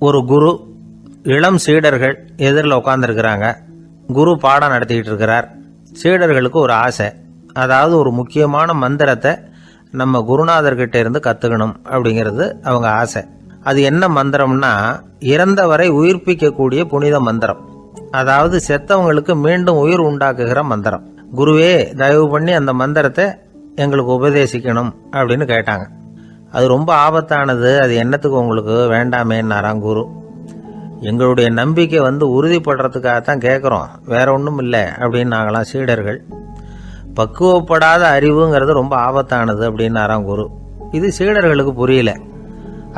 ஒரு குரு, இளம் சீடர்கள் எதிரில் உட்காந்துருக்கிறாங்க. குரு பாடம் நடத்திக்கிட்டு இருக்கிறார். சீடர்களுக்கு ஒரு ஆசை, அதாவது ஒரு முக்கியமான மந்திரத்தை நம்ம குருநாதர்கிட்ட இருந்து கற்றுக்கணும் அப்படிங்கிறது அவங்க ஆசை. அது என்ன மந்திரம்னா, இறந்தவரை உயிர்ப்பிக்கக்கூடிய புனித மந்திரம், அதாவது செத்தவங்களுக்கு மீண்டும் உயிர் உண்டாக்குகிற மந்திரம். குருவே, தயவு பண்ணி அந்த மந்திரத்தை எங்களுக்கு உபதேசிக்கணும் அப்படின்னு கேட்டாங்க. அது ரொம்ப ஆபத்தானது, அது என்னத்துக்கு உங்களுக்கு வேண்டாமேன்னாராம் குரு. எங்களுடைய நம்பிக்கை உறுதிப்படுறதுக்காகத்தான் கேட்குறோம், வேற ஒன்றும் இல்லை அப்படின்னாங்களாம் சீடர்கள். பக்குவப்படாத அறிவுங்கிறது ரொம்ப ஆபத்தானது அப்படின்னாராம் குரு. இது சீடர்களுக்கு புரியல.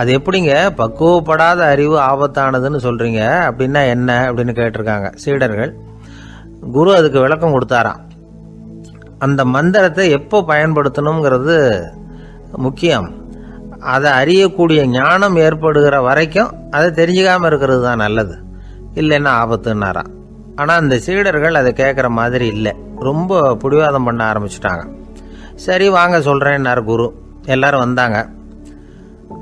அது எப்படிங்க பக்குவப்படாத அறிவு ஆபத்தானதுன்னு சொல்றீங்க, அப்படின்னா என்ன அப்படின்னு கேட்டிருக்காங்க சீடர்கள். குரு அதுக்கு விளக்கம் கொடுத்தாராம். அந்த மந்திரத்தை எப்போ பயன்படுத்தணுங்கிறது முக்கியம். அதை அறியக்கூடிய ஞானம் ஏற்படுகிற வரைக்கும் அதை தெரிஞ்சுக்காம இருக்கிறது தான் நல்லது, இல்லைன்னா ஆபத்துன்னாராம். ஆனால் அந்த சீடர்கள் அதை கேட்குற மாதிரி இல்லை, ரொம்ப பிடிவாதம் பண்ண ஆரம்பிச்சுட்டாங்க. சரி வாங்க சொல்கிறேன்னார் குரு. எல்லாரும் வந்தாங்க.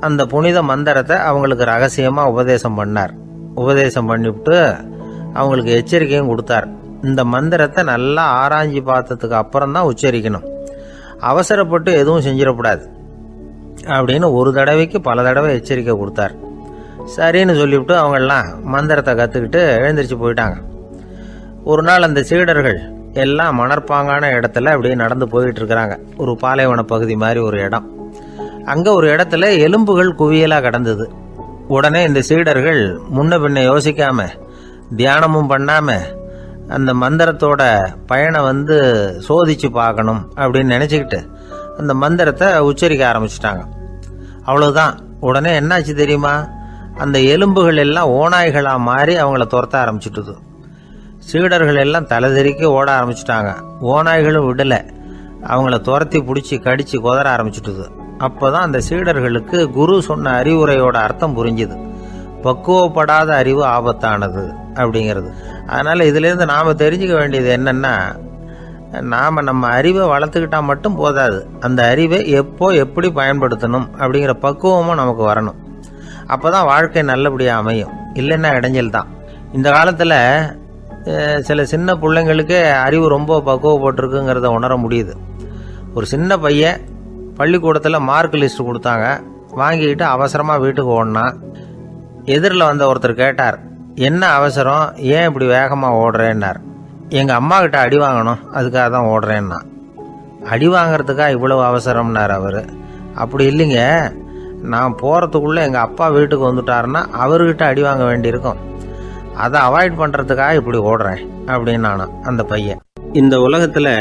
அந்த புனித மந்திரத்தை அவங்களுக்கு ரகசியமாக உபதேசம் பண்ணார். உபதேசம் பண்ணிவிட்டு அவங்களுக்கு எச்சரிக்கையும் கொடுத்தார். இந்த மந்திரத்தை நல்லா ஆராய்ச்சி பார்த்ததுக்கு அப்புறம் தான் உச்சரிக்கணும், அவசரப்பட்டு எதுவும் செஞ்சிடக்கூடாது அப்படின்னு ஒரு தடவைக்கு பல தடவை எச்சரிக்கை கொடுத்தார். சரின்னு சொல்லிவிட்டு அவங்கெல்லாம் மந்திரத்தை கற்றுக்கிட்டு எழுந்திரிச்சு போயிட்டாங்க. ஒரு நாள் அந்த சீடர்கள் எல்லாம் மணற்பாங்கான இடத்துல அப்படியே நடந்து போயிட்டு இருக்கிறாங்க. ஒரு பாலைவன பகுதி மாதிரி ஒரு இடம். அங்கே ஒரு இடத்துல எலும்புகள் குவியலாக கிடந்தது. உடனே இந்த சீடர்கள் முன்ன பின்ன யோசிக்காம, தியானமும் பண்ணாம, அந்த மந்திரத்தோட பயனை சோதிச்சு பார்க்கணும் அப்படின்னு நினச்சிக்கிட்டு அந்த மந்திரத்தை உச்சரிக்க ஆரம்பிச்சிட்டாங்க. அவ்வளவுதான். உடனே என்னாச்சு தெரியுமா, அந்த எலும்புகள் எல்லாம் ஓநாய்களாக மாறி அவங்கள துரத்த ஆரம்பிச்சுட்டுது. சீடர்கள் எல்லாம் தலைதெறிக்க ஓட ஆரம்பிச்சுட்டாங்க. ஓநாய்களும் விடலை, அவங்கள துரத்தி பிடிச்சி கடிச்சு கொதற ஆரம்பிச்சுட்டுது. அப்போதான் அந்த சீடர்களுக்கு குரு சொன்ன அறிவுரையோட அர்த்தம் புரிஞ்சுது. பக்குவப்படாத அறிவு ஆபத்தானது அப்படிங்கிறது. அதனால இதுலேருந்து நாம் தெரிஞ்சுக்க வேண்டியது என்னன்னா, நாம் நம்ம அறிவை வளர்த்துக்கிட்டா மட்டும் போதாது, அந்த அறிவை எப்போ எப்படி பயன்படுத்தணும் அப்படிங்கிற பக்குவமும் நமக்கு வரணும். அப்போ தான் வாழ்க்கை நல்லபடியாக அமையும், இல்லைன்னா இடைஞ்சல் தான். இந்த காலத்தில் சில சின்ன பிள்ளைங்களுக்கே அறிவு ரொம்ப பக்குவப்பட்டிருக்குங்கிறத உணர முடியுது. ஒரு சின்ன பையன் பள்ளிக்கூடத்தில் மார்க் லிஸ்ட் கொடுத்தாங்க, வாங்கிக்கிட்டு அவசரமாக வீட்டுக்கு ஓடினான். எதிரில் வந்த ஒருத்தர் கேட்டார், என்ன அவசரம், ஏன் இப்படி வேகமாக ஓடுறேன்னார். எங்கள் அம்மா கிட்ட அடி வாங்கணும், அதுக்காக தான் ஓடுறேன்னா. அடி வாங்கிறதுக்கா இவ்வளவு அவசரம்னார் அவர். அப்படி இல்லைங்க, நான் போகிறதுக்குள்ளே எங்கள் அப்பா வீட்டுக்கு வந்துட்டாருன்னா அவர்கிட்ட அடி வாங்க வேண்டியிருக்கும், அதை அவாய்ட் பண்ணுறதுக்காக இப்படி ஓடுறேன் அப்படின்னு நானும் அந்த பையன். இந்த உலகத்தில்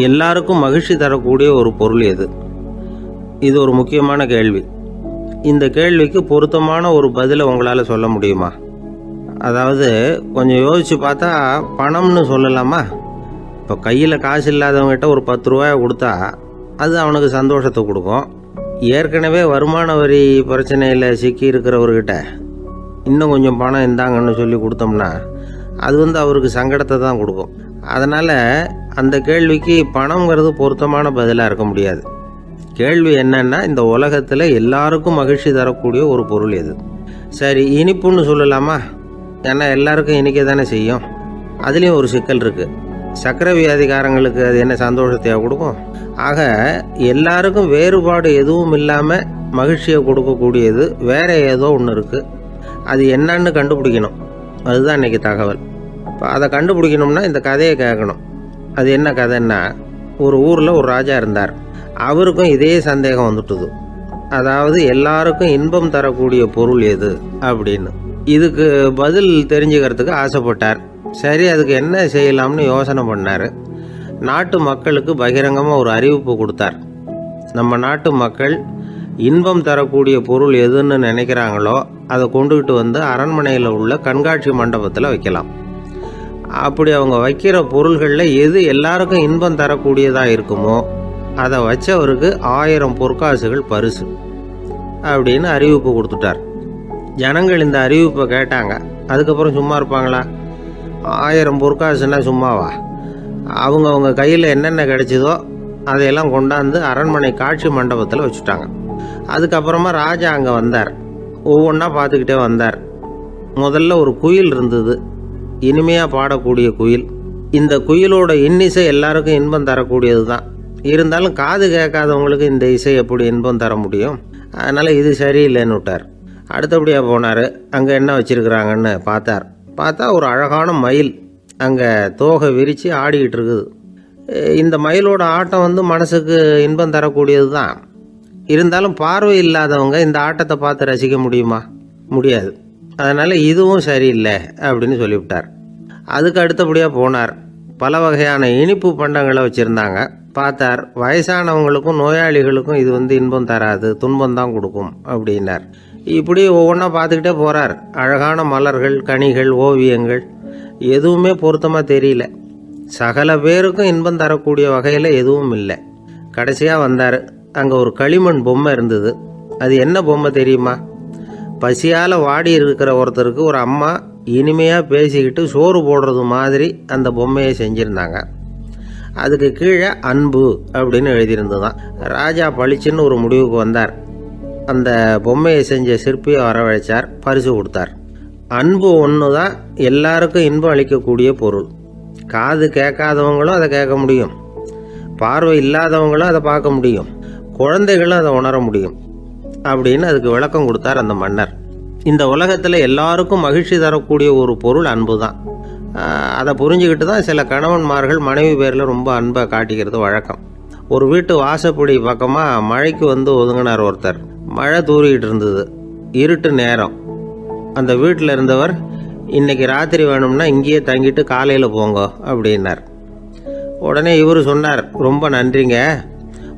எல்லாருக்கும் மகிழ்ச்சி தரக்கூடிய ஒரு பொருள் எது? இது ஒரு முக்கியமான கேள்வி. இந்த கேள்விக்கு பொருத்தமான ஒரு பதிலை உங்களால் சொல்ல முடியுமா? அதாவது கொஞ்சம் யோசித்து பார்த்தா பணம்னு சொல்லலாமா? இப்போ கையில் காசு இல்லாதவங்ககிட்ட ஒரு 10 ரூபாயை கொடுத்தா அது அவனுக்கு சந்தோஷத்தை கொடுக்கும். ஏற்கனவே வருமான வரி பிரச்சனையில் சிக்கி இருக்கிறவர்கிட்ட இன்னும் கொஞ்சம் பணம் இருந்தாங்கன்னு சொல்லி கொடுத்தோம்னா அது அவருக்கு சங்கடத்தை தான் கொடுக்கும். அதனால் அந்த கேள்விக்கு பணங்கிறது பொருத்தமான பதிலாக இருக்க முடியாது. கேள்வி என்னன்னா, இந்த உலகத்தில் எல்லாருக்கும் மகிழ்ச்சி தரக்கூடிய ஒரு பொருள் எது? சரி, இனிப்புன்னு சொல்லலாமா? ஏன்னா எல்லாருக்கும் இனிக்க தானே செய்யும். அதுலேயும் ஒரு சிக்கல் இருக்குது. சர்க்கரை வியாதிகாரங்களுக்கு அது என்ன சந்தோஷத்தையாக கொடுக்கும்? ஆக எல்லாருக்கும் வேறுபாடு எதுவும் இல்லாமல் மகிழ்ச்சியை கொடுக்கக்கூடியது வேற ஏதோ ஒன்று இருக்குது. அது என்னன்னு கண்டுபிடிக்கணும். அதுதான் இன்றைக்கி தகவல். இப்போ அதை கண்டுபிடிக்கணும்னா இந்த கதையை கேட்கணும். அது என்ன கதைன்னா, ஒரு ஊரில் ஒரு ராஜா இருந்தார். அவருக்கும் இதே சந்தேகம் வந்துட்டுது. அதாவது எல்லாருக்கும் இன்பம் தரக்கூடிய பொருள் எது அப்படின்னு. இதுக்கு பதில் தெரிஞ்சுக்கிறதுக்கு ஆசைப்பட்டார். சரி, அதுக்கு என்ன செய்யலாம்னு யோசனை பண்ணார். நாட்டு மக்களுக்கு பகிரங்கமாக ஒரு அறிவிப்பு கொடுத்தார். நம்ம நாட்டு மக்கள் இன்பம் தரக்கூடிய பொருள் எதுன்னு நினைக்கிறாங்களோ அதை கொண்டுகிட்டு அரண்மனையில் உள்ள கண்காட்சி மண்டபத்தில் வைக்கலாம். அப்படி அவங்க வைக்கிற பொருள்களில் எது எல்லாருக்கும் இன்பம் தரக்கூடியதாக இருக்குமோ அதை வச்சவருக்கு 1000 பொற்காசுகள் பரிசு அப்படின்னு அறிவிப்பு கொடுத்துட்டார். ஜனங்கள் இந்த அறிவிப்பை கேட்டாங்க. அதுக்கப்புறம் சும்மா இருப்பாங்களா? 1000 பொற்காசுன்னா சும்மாவா? அவங்க கையில் என்னென்ன கிடைச்சதோ அதையெல்லாம் கொண்டாந்து அரண்மனை காட்சி மண்டபத்தில் வச்சுட்டாங்க. அதுக்கப்புறமா ராஜா அங்கே வந்தார். ஒவ்வொன்றா பார்த்துக்கிட்டே வந்தார். முதல்ல ஒரு குயில் இருந்தது, இனிமையாக பாடக்கூடிய குயில். இந்த குயிலோட இன்னிசை எல்லாருக்கும் இன்பம் தரக்கூடியது தான். இருந்தாலும் காது கேட்காதவங்களுக்கு இந்த இசை எப்படி இன்பம் தர முடியும்? அதனால் இது சரியில்லைன்னு விட்டார். அடுத்தபடியாக போனார். அங்கே என்ன வச்சுருக்குறாங்கன்னு பார்த்தா ஒரு அழகான மயில் அங்கே தோகை விரித்து ஆடிக்கிட்டு இருக்குது. இந்த மயிலோட ஆட்டம் மனசுக்கு இன்பம் தரக்கூடியது தான். இருந்தாலும் பார்வை இல்லாதவங்க இந்த ஆட்டத்தை பார்த்து ரசிக்க முடியுமா? முடியாது. அதனால் இதுவும் சரியில்லை அப்படின்னு சொல்லிவிட்டார். அதுக்கு அடுத்தபடியாக போனார். பல வகையான இனிப்பு பண்டங்களை வச்சுருந்தாங்க. பார்த்தார், வயசானவங்களுக்கும் நோயாளிகளுக்கும் இது இன்பம் தராது, துன்பம் தான் கொடுக்கும் அப்படின்னார். இப்படி ஒவ்வொன்றா பார்த்துக்கிட்டே போகிறார். அழகான மலர்கள், கனிகள், ஓவியங்கள் எதுவுமே பொருத்தமாக தெரியல. சகல பேருக்கும் இன்பம் தரக்கூடிய வகையில் எதுவும் இல்லை. கடைசியாக வந்தார். அங்கே ஒரு களிமண் பொம்மை இருந்தது. அது என்ன பொம்மை தெரியுமா? பசியால் வாடி இருக்கிற ஒருத்தருக்கு ஒரு அம்மா இனிமையாக பேசிக்கிட்டு சோறு போடுறது மாதிரி அந்த பொம்மையை செஞ்சுருந்தாங்க. அதுக்கு கீழே அன்பு அப்படின்னு எழுதியிருந்ததுதான். ராஜா பளிச்சுன்னு ஒரு முடிவுக்கு வந்தார். அந்த பொம்மையை செஞ்ச சிற்பியை வரவழைச்சார், பரிசு கொடுத்தார். அன்பு ஒன்று தான் எல்லாருக்கும் இன்பம் அளிக்கக்கூடிய பொருள். காது கேட்காதவங்களும் அதை கேட்க முடியும், பார்வை இல்லாதவங்களும் அதை பார்க்க முடியும், குழந்தைகளும் அதை உணர முடியும் அப்படின்னு அதுக்கு விளக்கம் கொடுத்தார் அந்த மன்னர். இந்த உலகத்தில் எல்லாருக்கும் மகிழ்ச்சி தரக்கூடிய ஒரு பொருள் அன்பு தான். அதை புரிஞ்சுக்கிட்டு தான் சில கணவன்மார்கள் மனைவி பேரில் ரொம்ப அன்பை காட்டிக்கிறது வழக்கம். ஒரு வீட்டு வாசப்படி பக்கமாக மழைக்கு ஒதுங்கினார் ஒருத்தர். மழை தூரிக்கிட்டு இருந்தது, இருட்டு நேரம். அந்த வீட்டில் இருந்தவர், இன்னைக்கு ராத்திரி வேணும்னா இங்கேயே தங்கிட்டு காலையில் போங்க அப்படின்னார். உடனே இவர் சொன்னார், ரொம்ப நன்றிங்க,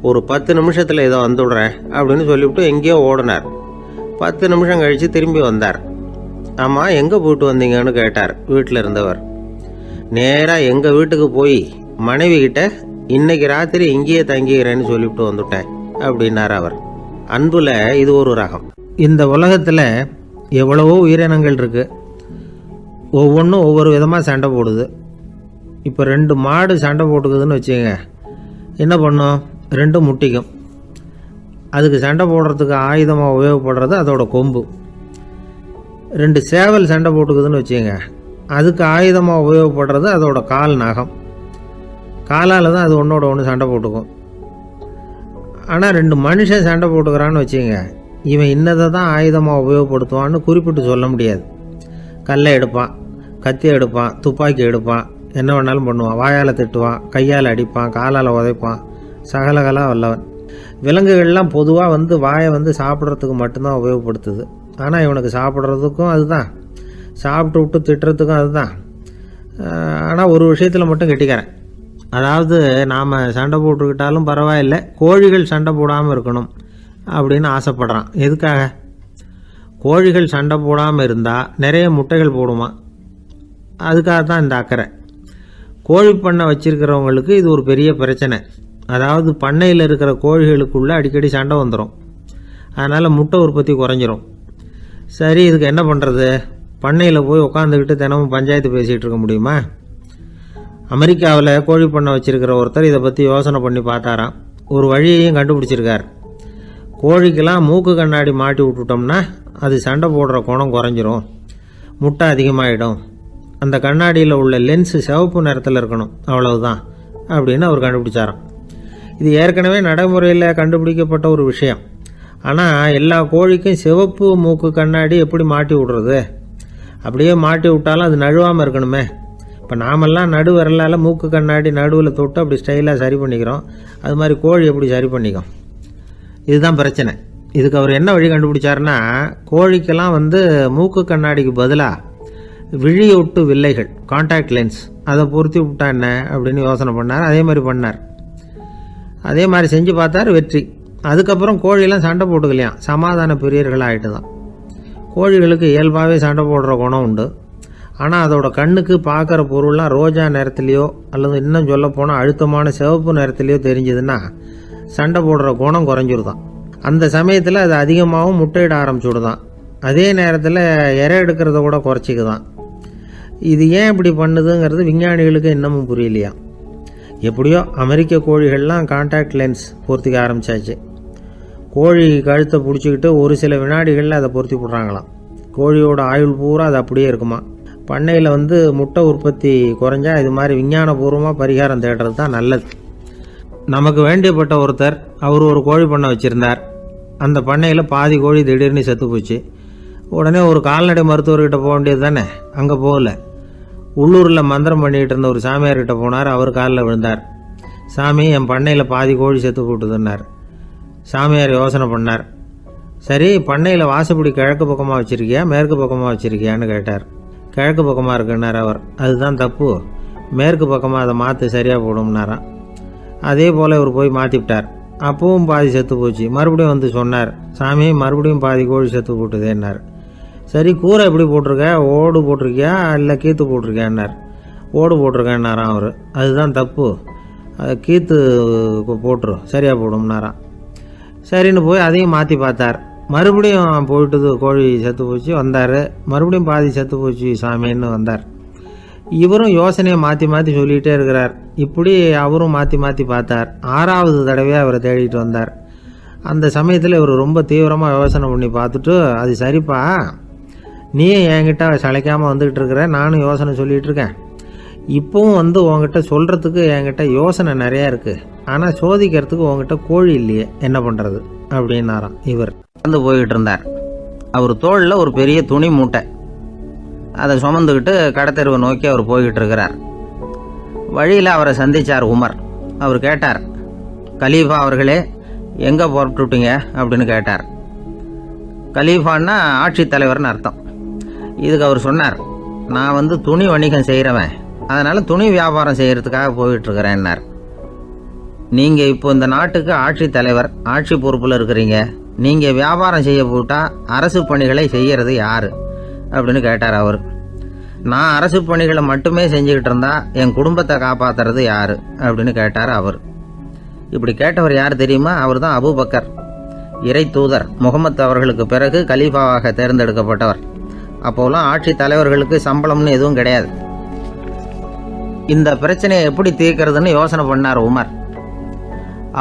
ஒரு 10 நிமிஷத்தில் இதை வந்துவிடுறேன் அப்படின்னு சொல்லிவிட்டு எங்கேயோ ஓடினார். 10 நிமிஷம் கழித்து திரும்பி வந்தார். ஆமாம், எங்கே போயிட்டு வந்தீங்கன்னு கேட்டார் வீட்டில் இருந்தவர். நேராக எங்கள் வீட்டுக்கு போய் மனைவி கிட்ட இன்னைக்கு ராத்திரி இங்கேயே தங்கிக்கிறேன்னு சொல்லிவிட்டு வந்துட்டேன் அப்படின்னார் அவர். அன்புல இது ஒரு ரகம். இந்த உலகத்தில் எவ்வளவோ உயிரினங்கள் இருக்குது. ஒவ்வொன்றும் ஒவ்வொரு விதமாக சண்டை போடுது. இப்போ 2 மாடு சண்டை போட்டுக்குதுன்னு வச்சுக்கோங்க, என்ன பண்ணும்? 2 முட்டிக்கும். அதுக்கு சண்டை போடுறதுக்கு ஆயுதமாக உபயோகப்படுறது அதோட கொம்பு. 2 சேவல் சண்டை போட்டுக்குதுன்னு வச்சுக்கோங்க, அதுக்கு ஆயுதமாக உபயோகப்படுறது அதோட கால் நகம். காலால் தான் அது ஒன்றோட ஒன்று சண்டை போட்டுக்கும். ஆனால் 2 மனுஷன் சண்டை போட்டுக்கிறான்னு வச்சுக்கோங்க, இவன் இன்னதை தான் ஆயுதமாக உபயோகப்படுத்துவான்னு குறிப்பிட்டு சொல்ல முடியாது. கல்லை எடுப்பான், கத்தி எடுப்பான், துப்பாக்கி எடுப்பான், என்ன வேணாலும் பண்ணுவான். வாயால் திட்டுவான், கையால் அடிப்பான், காலால் உதைப்பான், சகலகலாக வல்லவன். விலங்குகள்லாம் பொதுவாக வாயை சாப்பிட்றதுக்கு மட்டும்தான் உபயோகப்படுத்துது. ஆனால் இவனுக்கு சாப்பிட்றதுக்கும் அதுதான், சாப்பிட்டு விட்டு திட்டுறதுக்கும் அதுதான். ஆனால் ஒரு விஷயத்தில் மட்டும் கெட்டிக்கிறேன். அதாவது நாம் சண்டை போட்டுக்கிட்டாலும் பரவாயில்லை, கோழிகள் சண்டை போடாமல் இருக்கணும் அப்படின்னு ஆசைப்படுறான். எதுக்காக? கோழிகள் சண்டை போடாமல் இருந்தால் நிறைய முட்டைகள் போடுமா, அதுக்காக தான் இந்த அக்கறை. கோழி பண்ணை வச்சிருக்கிறவங்களுக்கு இது ஒரு பெரிய பிரச்சனை. அதாவது பண்ணையில் இருக்கிற கோழிகளுக்குள்ளே அடிக்கடி சண்டை வந்துடும். அதனால் முட்டை உற்பத்தி குறைஞ்சிரும். சரி, இதுக்கு என்ன பண்ணுறது? பண்ணையில் போய் உட்காந்துக்கிட்டு தினமும் பஞ்சாயத்து பேசிகிட்டு இருக்க முடியுமா? அமெரிக்காவில் கோழி பண்ணை வச்சிருக்கிற ஒருத்தர் இதை பற்றி யோசனை பண்ணி பார்த்தாராம். ஒரு வழியையும் கண்டுபிடிச்சிருக்கார். கோழிக்கெல்லாம் மூக்கு கண்ணாடி மாட்டி விட்டுட்டோம்னா அது சண்டை போடுற குணம் குறைஞ்சிரும், முட்டை அதிகமாகிடும். அந்த கண்ணாடியில் உள்ள லென்ஸு சிவப்பு நிறத்தில் இருக்கணும், அவ்வளவுதான் அப்படின்னு அவர் கண்டுபிடிச்சாராம். இது ஏற்கனவே நடைமுறையில் கண்டுபிடிக்கப்பட்ட ஒரு விஷயம். ஆனால் எல்லா கோழிக்கும் சிவப்பு மூக்கு கண்ணாடி எப்படி மாட்டி விடுறது? அப்படியே மாட்டி விட்டாலும் அது நழுவாமல் இருக்கணுமே. இப்போ நாமெல்லாம் நடு விரலால் மூக்கு கண்ணாடி நடுவில் தொட்டு அப்படி ஸ்டைலாக சரி பண்ணிக்கிறோம். அது மாதிரி கோழி எப்படி சரி பண்ணிக்கும்? இதுதான் பிரச்சனை. இதுக்கு அவர் என்ன வழி கண்டுபிடிச்சாருன்னா, கோழிக்கெல்லாம் மூக்கு கண்ணாடிக்கு பதிலாக விழியொட்டு வில்லைகள், கான்டாக்ட் லென்ஸ், அதை பொருத்தி விட்டா என்ன அப்படின்னு யோசனை பண்ணார். அதே மாதிரி பண்ணார். அதே மாதிரி செஞ்சு பார்த்தார், வெற்றி. அதுக்கப்புறம் கோழியெல்லாம் சண்டை போட்டுக்கலையாம், சமாதான பிரியர்கள் ஆகிட்டு தான். கோழிகளுக்கு இயல்பாகவே சண்டை போடுற குணம் உண்டு. ஆனால் அதோட கண்ணுக்கு பார்க்குற பொருள்லாம் ரோஜா நிறத்துலையோ அல்லது இன்னும் சொல்ல போனால் அழுத்தமான சிவப்பு நிறத்துலையோ தெரிஞ்சதுன்னா சண்டை போடுற குணம் குறைஞ்சிருதான். அந்த சமயத்தில் அது அதிகமாகவும் முட்டையிட ஆரம்பிச்சுடுதான். அதே நேரத்தில் இறை எடுக்கிறத கூட குறைச்சிக்குதான். இது ஏன் இப்படி பண்ணுதுங்கிறது விஞ்ஞானிகளுக்கு இன்னமும் புரியலையா. எப்படியோ அமெரிக்க கோழிகள்லாம் கான்டாக்ட் லென்ஸ் பொருத்திக்க ஆரம்பித்தாச்சு. கோழி கழுத்தை பிடிச்சிக்கிட்டு ஒரு சில வினாடிகளில் அதை பொருத்தி போடுறாங்களாம். கோழியோட ஆயுள் பூரா அது அப்படியே இருக்குமா. பண்ணையில் முட்டை உற்பத்தி குறைஞ்சா இது மாதிரி விஞ்ஞானபூர்வமாக பரிகாரம் தேடுறது தான் நல்லது. நமக்கு வேண்டியப்பட்ட ஒருத்தர் அவர் ஒரு கோழி பண்ணை வச்சுருந்தார். அந்த பண்ணையில் பாதி கோழி திடீர்னு செத்து போச்சு. உடனே ஒரு கால்நடை மருத்துவர்கிட்ட போக வேண்டியது தானே. அங்கே போகல. உள்ளூரில் மந்திரம் பண்ணிகிட்டு இருந்த ஒரு சாமியார்கிட்ட போனார். அவர் காலில் விழுந்தார். சாமி, என் பண்ணையில் பாதி கோழி செத்து போட்டுதுன்னார். சாமியார் யோசனை பண்ணார். சரி, பண்ணையில் வாசப்படி கிழக்கு பக்கமாக வச்சுருக்கியா மேற்கு பக்கமாக வச்சுருக்கியான்னு கேட்டார். கிழக்கு பக்கமாக இருக்குன்னார் அவர். அதுதான் தப்பு, மேற்கு பக்கமாக அதை மாற்று சரியாக போடும்னாராம். அதே போல் இவர் போய் மாற்றிவிட்டார். அப்பவும் பாதி செத்து போச்சு. மறுபடியும் சொன்னார், சாமி மறுபடியும் பாதி கோழி செத்து போட்டுதேன்னார். சரி, கூரை எப்படி போட்டிருக்க, ஓடு போட்டிருக்கியா இல்லை கீத்து போட்டிருக்கியான்னார். ஓடு போட்டிருக்கேன்னாராம் அவர். அதுதான் தப்பு, அதை கீத்து போட்டுரும் சரியாக போடும்னாராம். சரின்னு போய் அதையும் மாற்றி பார்த்தார். மறுபடியும் போயிட்டுது, கோழி செத்து போச்சு. வந்தார். மறுபடியும் பாதி செத்து போச்சு சாமின்னு வந்தார். இவரும் யோசனையை மாற்றி மாற்றி சொல்லிகிட்டே இருக்கிறார். இப்படி அவரும் மாற்றி மாற்றி பார்த்தார். 6வது தடவையாக அவரை தேடிட்டு வந்தார். அந்த சமயத்தில் இவர் ரொம்ப தீவிரமாக யோசனை பண்ணி பார்த்துட்டு, அது சரிப்பா, நீயே என்கிட்ட சளைக்காமல் வந்துக்கிட்டு இருக்கிற, நானும் யோசனை சொல்லிகிட்டு இருக்கேன். இப்போவும் உங்ககிட்ட சொல்கிறதுக்கு என்கிட்ட யோசனை நிறையா இருக்குது. ஆனால் சோதிக்கிறதுக்கு உங்ககிட்ட கோழி இல்லையே, என்ன பண்ணுறது அப்படின்னாராம். இவர் போய்கிட்டு இருந்தார். அவர் தோளில் ஒரு பெரிய துணி மூட்டை, அதை சுமந்துக்கிட்டு கடத்தெருவை நோக்கி அவர் போய்கிட்டு இருக்கிறார். வழியில் அவரை சந்தித்தார் உமர். அவர் கேட்டார், கலீஃபா அவர்களே, எங்கே புறப்பட்டுட்டீங்க அப்படின்னு கேட்டார். கலீஃபான்னா ஆட்சித்தலைவர்னு அர்த்தம். இதுக்கு அவர் சொன்னார், நான் துணி வணிகம் செய்கிறவன், அதனால் துணி வியாபாரம் செய்கிறதுக்காக போயிட்டுருக்கிறேன்னார். நீங்கள் இப்போ இந்த நாட்டுக்கு ஆட்சித்தலைவர், ஆட்சி பொறுப்பில் இருக்கிறீங்க. நீங்கள் வியாபாரம் செய்ய போட்டால் அரசு பணிகளை செய்கிறது யார் அப்படின்னு கேட்டார் அவர். நான் அரசு பணிகளை மட்டுமே செஞ்சுக்கிட்டு இருந்தா என் குடும்பத்தை காப்பாற்றுறது யார் அப்படின்னு கேட்டார் அவர். இப்படி கேட்டவர் யார் தெரியுமா? அவர் தான் அபூபக்கர், இறை தூதர் முகமது அவர்களுக்கு பிறகு கலீஃபாவாக தேர்ந்தெடுக்கப்பட்டவர். அப்போலாம் ஆட்சி தலைவர்களுக்கு சம்பளம்னு எதுவும் கிடையாது. இந்த பிரச்சனையை எப்படி தீர்க்கிறதுன்னு யோசனை பண்ணார் உமர்.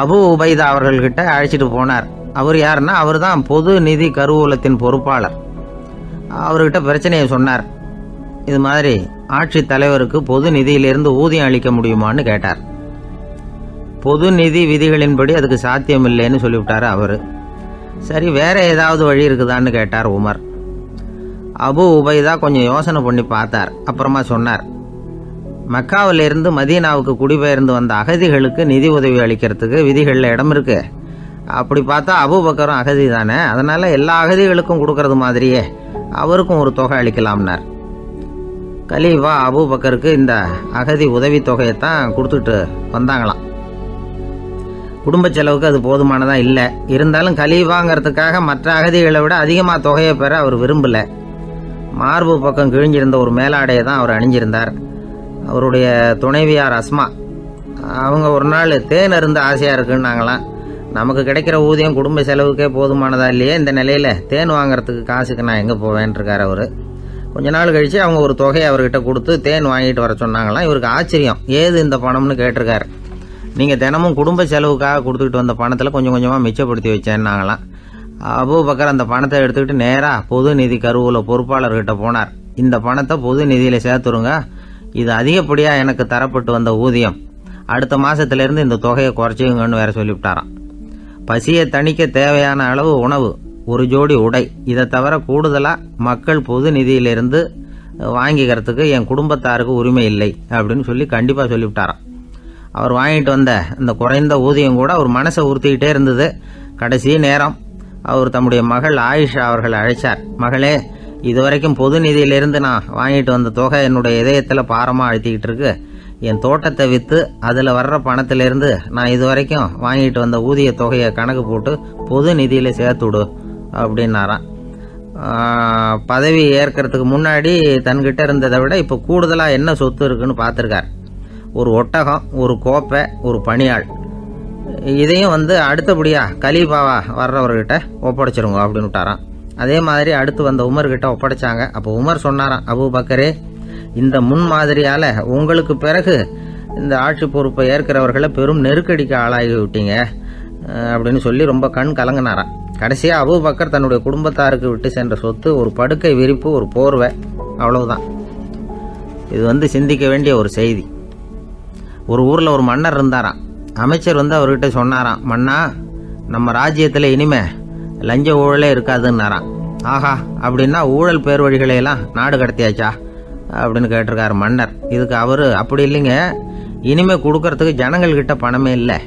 அபு உபைதா அவர்கள்கிட்ட அழைச்சிட்டு போனார். அவர் யாருன்னா, அவர் தான் பொது நிதி கருவூலத்தின் பொறுப்பாளர். அவர்கிட்ட பிரச்சனையை சொன்னார். இது மாதிரி ஆட்சி தலைவருக்கு பொது நிதியிலிருந்து ஊதியம் அளிக்க முடியுமான்னு கேட்டார். பொது நிதி விதிகளின்படி அதுக்கு சாத்தியம் இல்லைன்னு சொல்லிவிட்டாரு அவர். சரி, வேற ஏதாவது வழி இருக்குதான்னு கேட்டார் உமர். அபு உபைதா கொஞ்சம் யோசனை பண்ணி பார்த்தார். அப்புறமா சொன்னார், மக்காவிலிருந்து மதீனாவுக்கு குடிபெயர்ந்து வந்த அகதிகளுக்கு நிதி உதவி அளிக்கிறதுக்கு விதிகளில் இடம் இருக்கு. அப்படி பார்த்தா அபூபக்கரும் அகதி தானே, அதனால எல்லா அகதிகளுக்கும் கொடுக்கறது மாதிரியே அவருக்கும் ஒரு தொகை அளிக்கலாம்னார். கலீஃபா அபூபக்கருக்கு இந்த அகதி உதவி தொகையைத்தான் கொடுத்துட்டு வந்தாங்களாம். குடும்ப செலவுக்கு அது போதுமானதா இல்லை. இருந்தாலும் கலீஃபாங்கிறதுக்காக மற்ற அகதிகளை விட அதிகமாக தொகையை பெற அவர் விரும்பல. மார்பு பக்கம் கிழிஞ்சிருந்த ஒரு மேலாடையை தான் அவர் அணிஞ்சிருந்தார். அவருடைய துணைவியார் அஸ்மா, அவங்க ஒரு நாள் தேன் அருந்த ஆசையாக இருக்குன்னாங்களாம். நமக்கு கிடைக்கிற ஊதியம் குடும்ப செலவுக்கே போதுமானதா இல்லையே, இந்த நிலையில் தேன் வாங்கிறதுக்கு காசுக்கு நான் எங்கே போவேன்ருக்கார் அவர். கொஞ்ச நாள் கழித்து அவங்க ஒரு தொகையை அவர்கிட்ட கொடுத்து தேன் வாங்கிட்டு வர சொன்னாங்களாம். இவருக்கு ஆச்சரியம், ஏது இந்த பணம்னு கேட்டிருக்காரு. நீங்கள் தினமும் குடும்ப செலவுக்காக கொடுத்துக்கிட்டு வந்த பணத்தில் கொஞ்சம் கொஞ்சமாக மிச்சப்படுத்தி வச்சேன்னாங்களாம். அபூபக்கர் அந்த பணத்தை எடுத்துக்கிட்டு நேராக பொது நிதி கருவூல பொறுப்பாளர்கிட்ட போனார். இந்த பணத்தை பொது நிதியில் சேர்த்துருங்க, இது அதிகப்படியாக எனக்கு தரப்பட்டு வந்த ஊதியம், அடுத்த மாதத்துலேருந்து இந்த தொகையை குறைச்சிங்கன்னு வேற சொல்லிவிட்டாராம். பசியை தணிக்க தேவையான அளவு உணவு, ஒரு ஜோடி உடை, இதை தவிர கூடுதலாக மக்கள் பொது நிதியிலிருந்து வாங்கிக்கிறதுக்கு என் குடும்பத்தாருக்கு உரிமை இல்லை அப்படின்னு சொல்லி கண்டிப்பாக சொல்லிவிட்டாராம். அவர் வாங்கிட்டு வந்த இந்த குறைந்த ஊதியம் கூட அவர் மனசை உறுத்திக்கிட்டே இருந்தது. கடைசி நேரம் அவர் தம்முடைய மகள் ஆயிஷா அவர்களை அழைச்சார். மகளே, இதுவரைக்கும் பொது நிதியிலிருந்து நான் வாங்கிட்டு வந்த தொகை என்னுடைய இதயத்தில் பாரமாக அழுத்திக்கிட்டு இருக்கு. என் தோட்டத்தை விற்று அதில் வர்ற பணத்திலிருந்து நான் இதுவரைக்கும் வாங்கிட்டு வந்த ஊதிய தொகையை கணக்கு போட்டு பொது நிதியில் சேர்த்துடு அப்படின்னாராம். பதவி ஏற்கிறதுக்கு முன்னாடி தன்கிட்ட இருந்ததை விட இப்போ கூடுதலாக என்ன சொத்து இருக்குன்னு பார்த்துருக்கார். ஒரு ஒட்டகம், ஒரு கோப்பை, ஒரு பணியாள். இதையும் அடுத்தபடியாக கலீஃபாவா வர்றவர்கிட்ட ஒப்படைச்சிருங்க அப்படின்னு விட்டாராம். அதே மாதிரி அடுத்து வந்த உமர்கிட்ட ஒப்படைச்சாங்க. அப்போ உமர் சொன்னாராம், அபூபக்கரே, இந்த முன்மாதிரியால் உங்களுக்கு பிறகு இந்த ஆட்சி பொறுப்பை ஏற்கிறவர்களை பெரும் நெருக்கடிக்கு ஆளாகி விட்டீங்க அப்படின்னு சொல்லி ரொம்ப கண் கலங்கினாராம். கடைசியாக அபூபக்கர் தன்னுடைய குடும்பத்தாருக்கு விட்டு சென்ற சொத்து ஒரு படுக்கை விரிப்பு, ஒரு போர்வை, அவ்வளவுதான். இது சிந்திக்க வேண்டிய ஒரு செய்தி. ஒரு ஊரில் ஒரு மன்னர் இருந்தாராம். அமைச்சர் அவர்கிட்ட சொன்னாராம், மன்னா, நம்ம ராஜ்யத்தில் இனிமே லஞ்ச ஊழலே இருக்காதுன்னாராம். ஆஹா, அப்படின்னா ஊழல் பேர் வழிகளையெல்லாம் நாடு கடத்தியாச்சா அப்படின்னு கேட்டிருக்காரு மன்னர். இதுக்கு அவர், அப்படி இல்லைங்க, இனிமே கொடுக்கறதுக்கு ஜனங்கள்கிட்ட பணமே இல்லை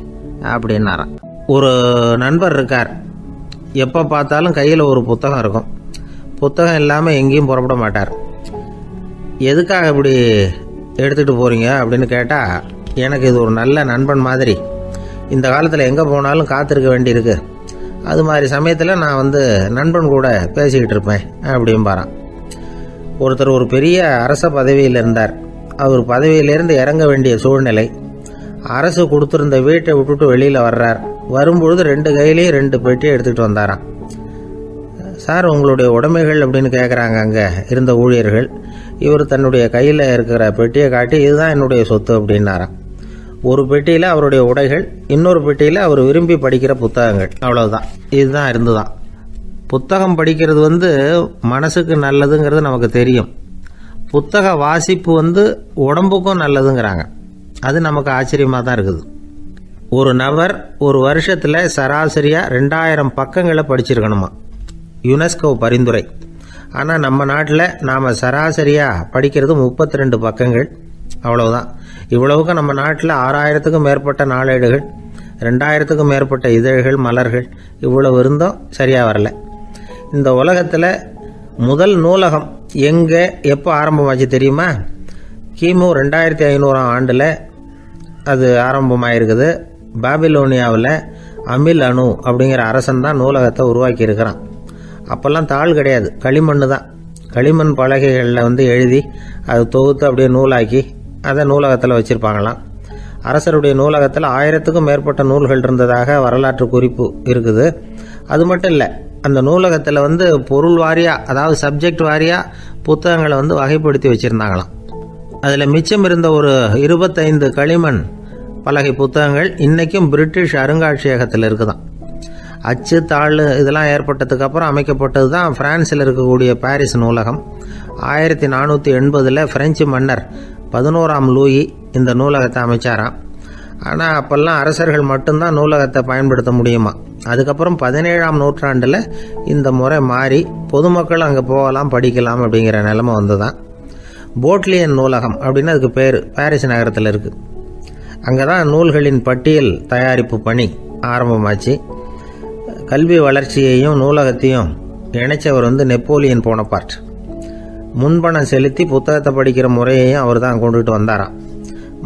அப்படின்னாராம். ஒரு நண்பர் இருக்கார். எப்போ பார்த்தாலும் கையில் ஒரு புத்தகம் இருக்கும். புத்தகம் இல்லாமல் எங்கேயும் புறப்பட மாட்டார். எதுக்காக இப்படி எடுத்துகிட்டு போகிறீங்க அப்படின்னு கேட்டால், எனக்கு இது ஒரு நல்ல நண்பன் மாதிரி. இந்த காலத்தில் எங்கே போனாலும் காத்திருக்க வேண்டியிருக்கு. அது மாதிரி சமயத்தில் நான் நண்பன் கூட பேசிக்கிட்டு இருப்பேன் அப்படிம்பாரான். ஒருத்தர் ஒரு பெரிய அரச பதவியில் இருந்தார். அவர் பதவியிலேருந்து இறங்க வேண்டிய சூழ்நிலை. அரசு கொடுத்துருந்த வீட்டை விட்டுட்டு வெளியில் வர்றார். வரும்பொழுது 2 கையிலையும் 2 பெட்டியை எடுத்துகிட்டு வந்தாராம். சார், உங்களுடைய உடைமைகள் அப்படின்னு கேட்குறாங்க அங்கே இருந்த ஊழியர்கள். இவர் தன்னுடைய கையில் இருக்கிற பெட்டியை காட்டி, இதுதான் என்னுடைய சொத்து அப்படின்னாராம். ஒரு பெட்டியில் அவருடைய உடைகள், இன்னொரு பெட்டியில் அவர் விரும்பி படிக்கிற புத்தகங்கள், அவ்வளவுதான். இதுதான் இருந்துதான். புத்தகம் படிக்கிறது மனசுக்கு நல்லதுங்கிறது நமக்கு தெரியும். புத்தக வாசிப்பு உடம்புக்கும் நல்லதுங்கிறாங்க. அது நமக்கு ஆச்சரியமாக தான் இருக்குது. ஒரு நபர் ஒரு வருஷத்தில் சராசரியாக 2000 பக்கங்களை படிச்சிருக்கணுமா, யுனெஸ்கோ பரிந்துரை. ஆனால் நம்ம நாட்டில் நாம் சராசரியாக படிக்கிறது 32 பக்கங்கள், அவ்வளவுதான். இவ்வளவுக்கு நம்ம நாட்டில் 6000த்துக்கும் மேற்பட்ட நாளேடுகள், 2000த்துக்கும் மேற்பட்ட இதழ்கள், மலர்கள், இவ்வளவு இருந்தும் சரியாக வரல. இந்த உலகத்தில் முதல் நூலகம் எங்கே எப்போ ஆரம்பமாச்சு தெரியுமா? கிமு 2500ஆம் ஆண்டில் அது ஆரம்பமாயிருக்குது. பாபிலோனியாவில் அமில் அணு அப்படிங்கிற அரசன் தான் நூலகத்தை உருவாக்கி இருக்கிறான். அப்போல்லாம் தாள் கிடையாது, களிமண் தான். களிமண் பலகைகளில் எழுதி அது தொகுத்து அப்படியே நூலாக்கி அதை நூலகத்தில் வச்சுருப்பாங்களாம். அரசருடைய நூலகத்தில் 1000த்துக்கும் மேற்பட்ட நூல்கள் இருந்ததாக வரலாற்று குறிப்பு இருக்குது. அது மட்டும் இல்லை, அந்த நூலகத்தில் பொருள் வாரியாக, அதாவது சப்ஜெக்ட் வாரியாக புத்தகங்களை வகைப்படுத்தி வச்சுருந்தாங்களாம். அதில் மிச்சம் இருந்த ஒரு 25 களிமண் பலகை புத்தகங்கள் இன்றைக்கும் பிரிட்டிஷ் அருங்காட்சியகத்தில் இருக்குதான். அச்சு, தாள் இதெல்லாம் ஏற்பட்டதுக்கு அப்புறம் அமைக்கப்பட்டது தான் பிரான்சில் இருக்கக்கூடிய பாரிஸ் நூலகம். 1480 பிரெஞ்சு மன்னர் 11ஆம் லூயி இந்த நூலகத்தை அமைச்சாராம். ஆனால் அப்போல்லாம் அரசர்கள் மட்டும்தான் நூலகத்தை பயன்படுத்த முடியுமா. அதுக்கப்புறம் 17ஆம் நூற்றாண்டில் இந்த முறை மாறி பொதுமக்கள் அங்கே போகலாம், படிக்கலாம் அப்படிங்கிற நிலைமை வந்துதான். போட்லியன் நூலகம் அப்படின்னு அதுக்கு பேர், பாரிஸ் நகரத்தில் இருக்குது. அங்கே தான் நூல்களின் பட்டியல் தயாரிப்பு பணி ஆரம்பமாச்சு. கல்வி வளர்ச்சியையும் நூலகத்தையும் இணைச்சவர் நெப்போலியன் போனபார்ட். முன்பணம் செலுத்தி புத்தகத்தை படிக்கிற முறையையும் அவர் தான் கொண்டுட்டு வந்தாராம்.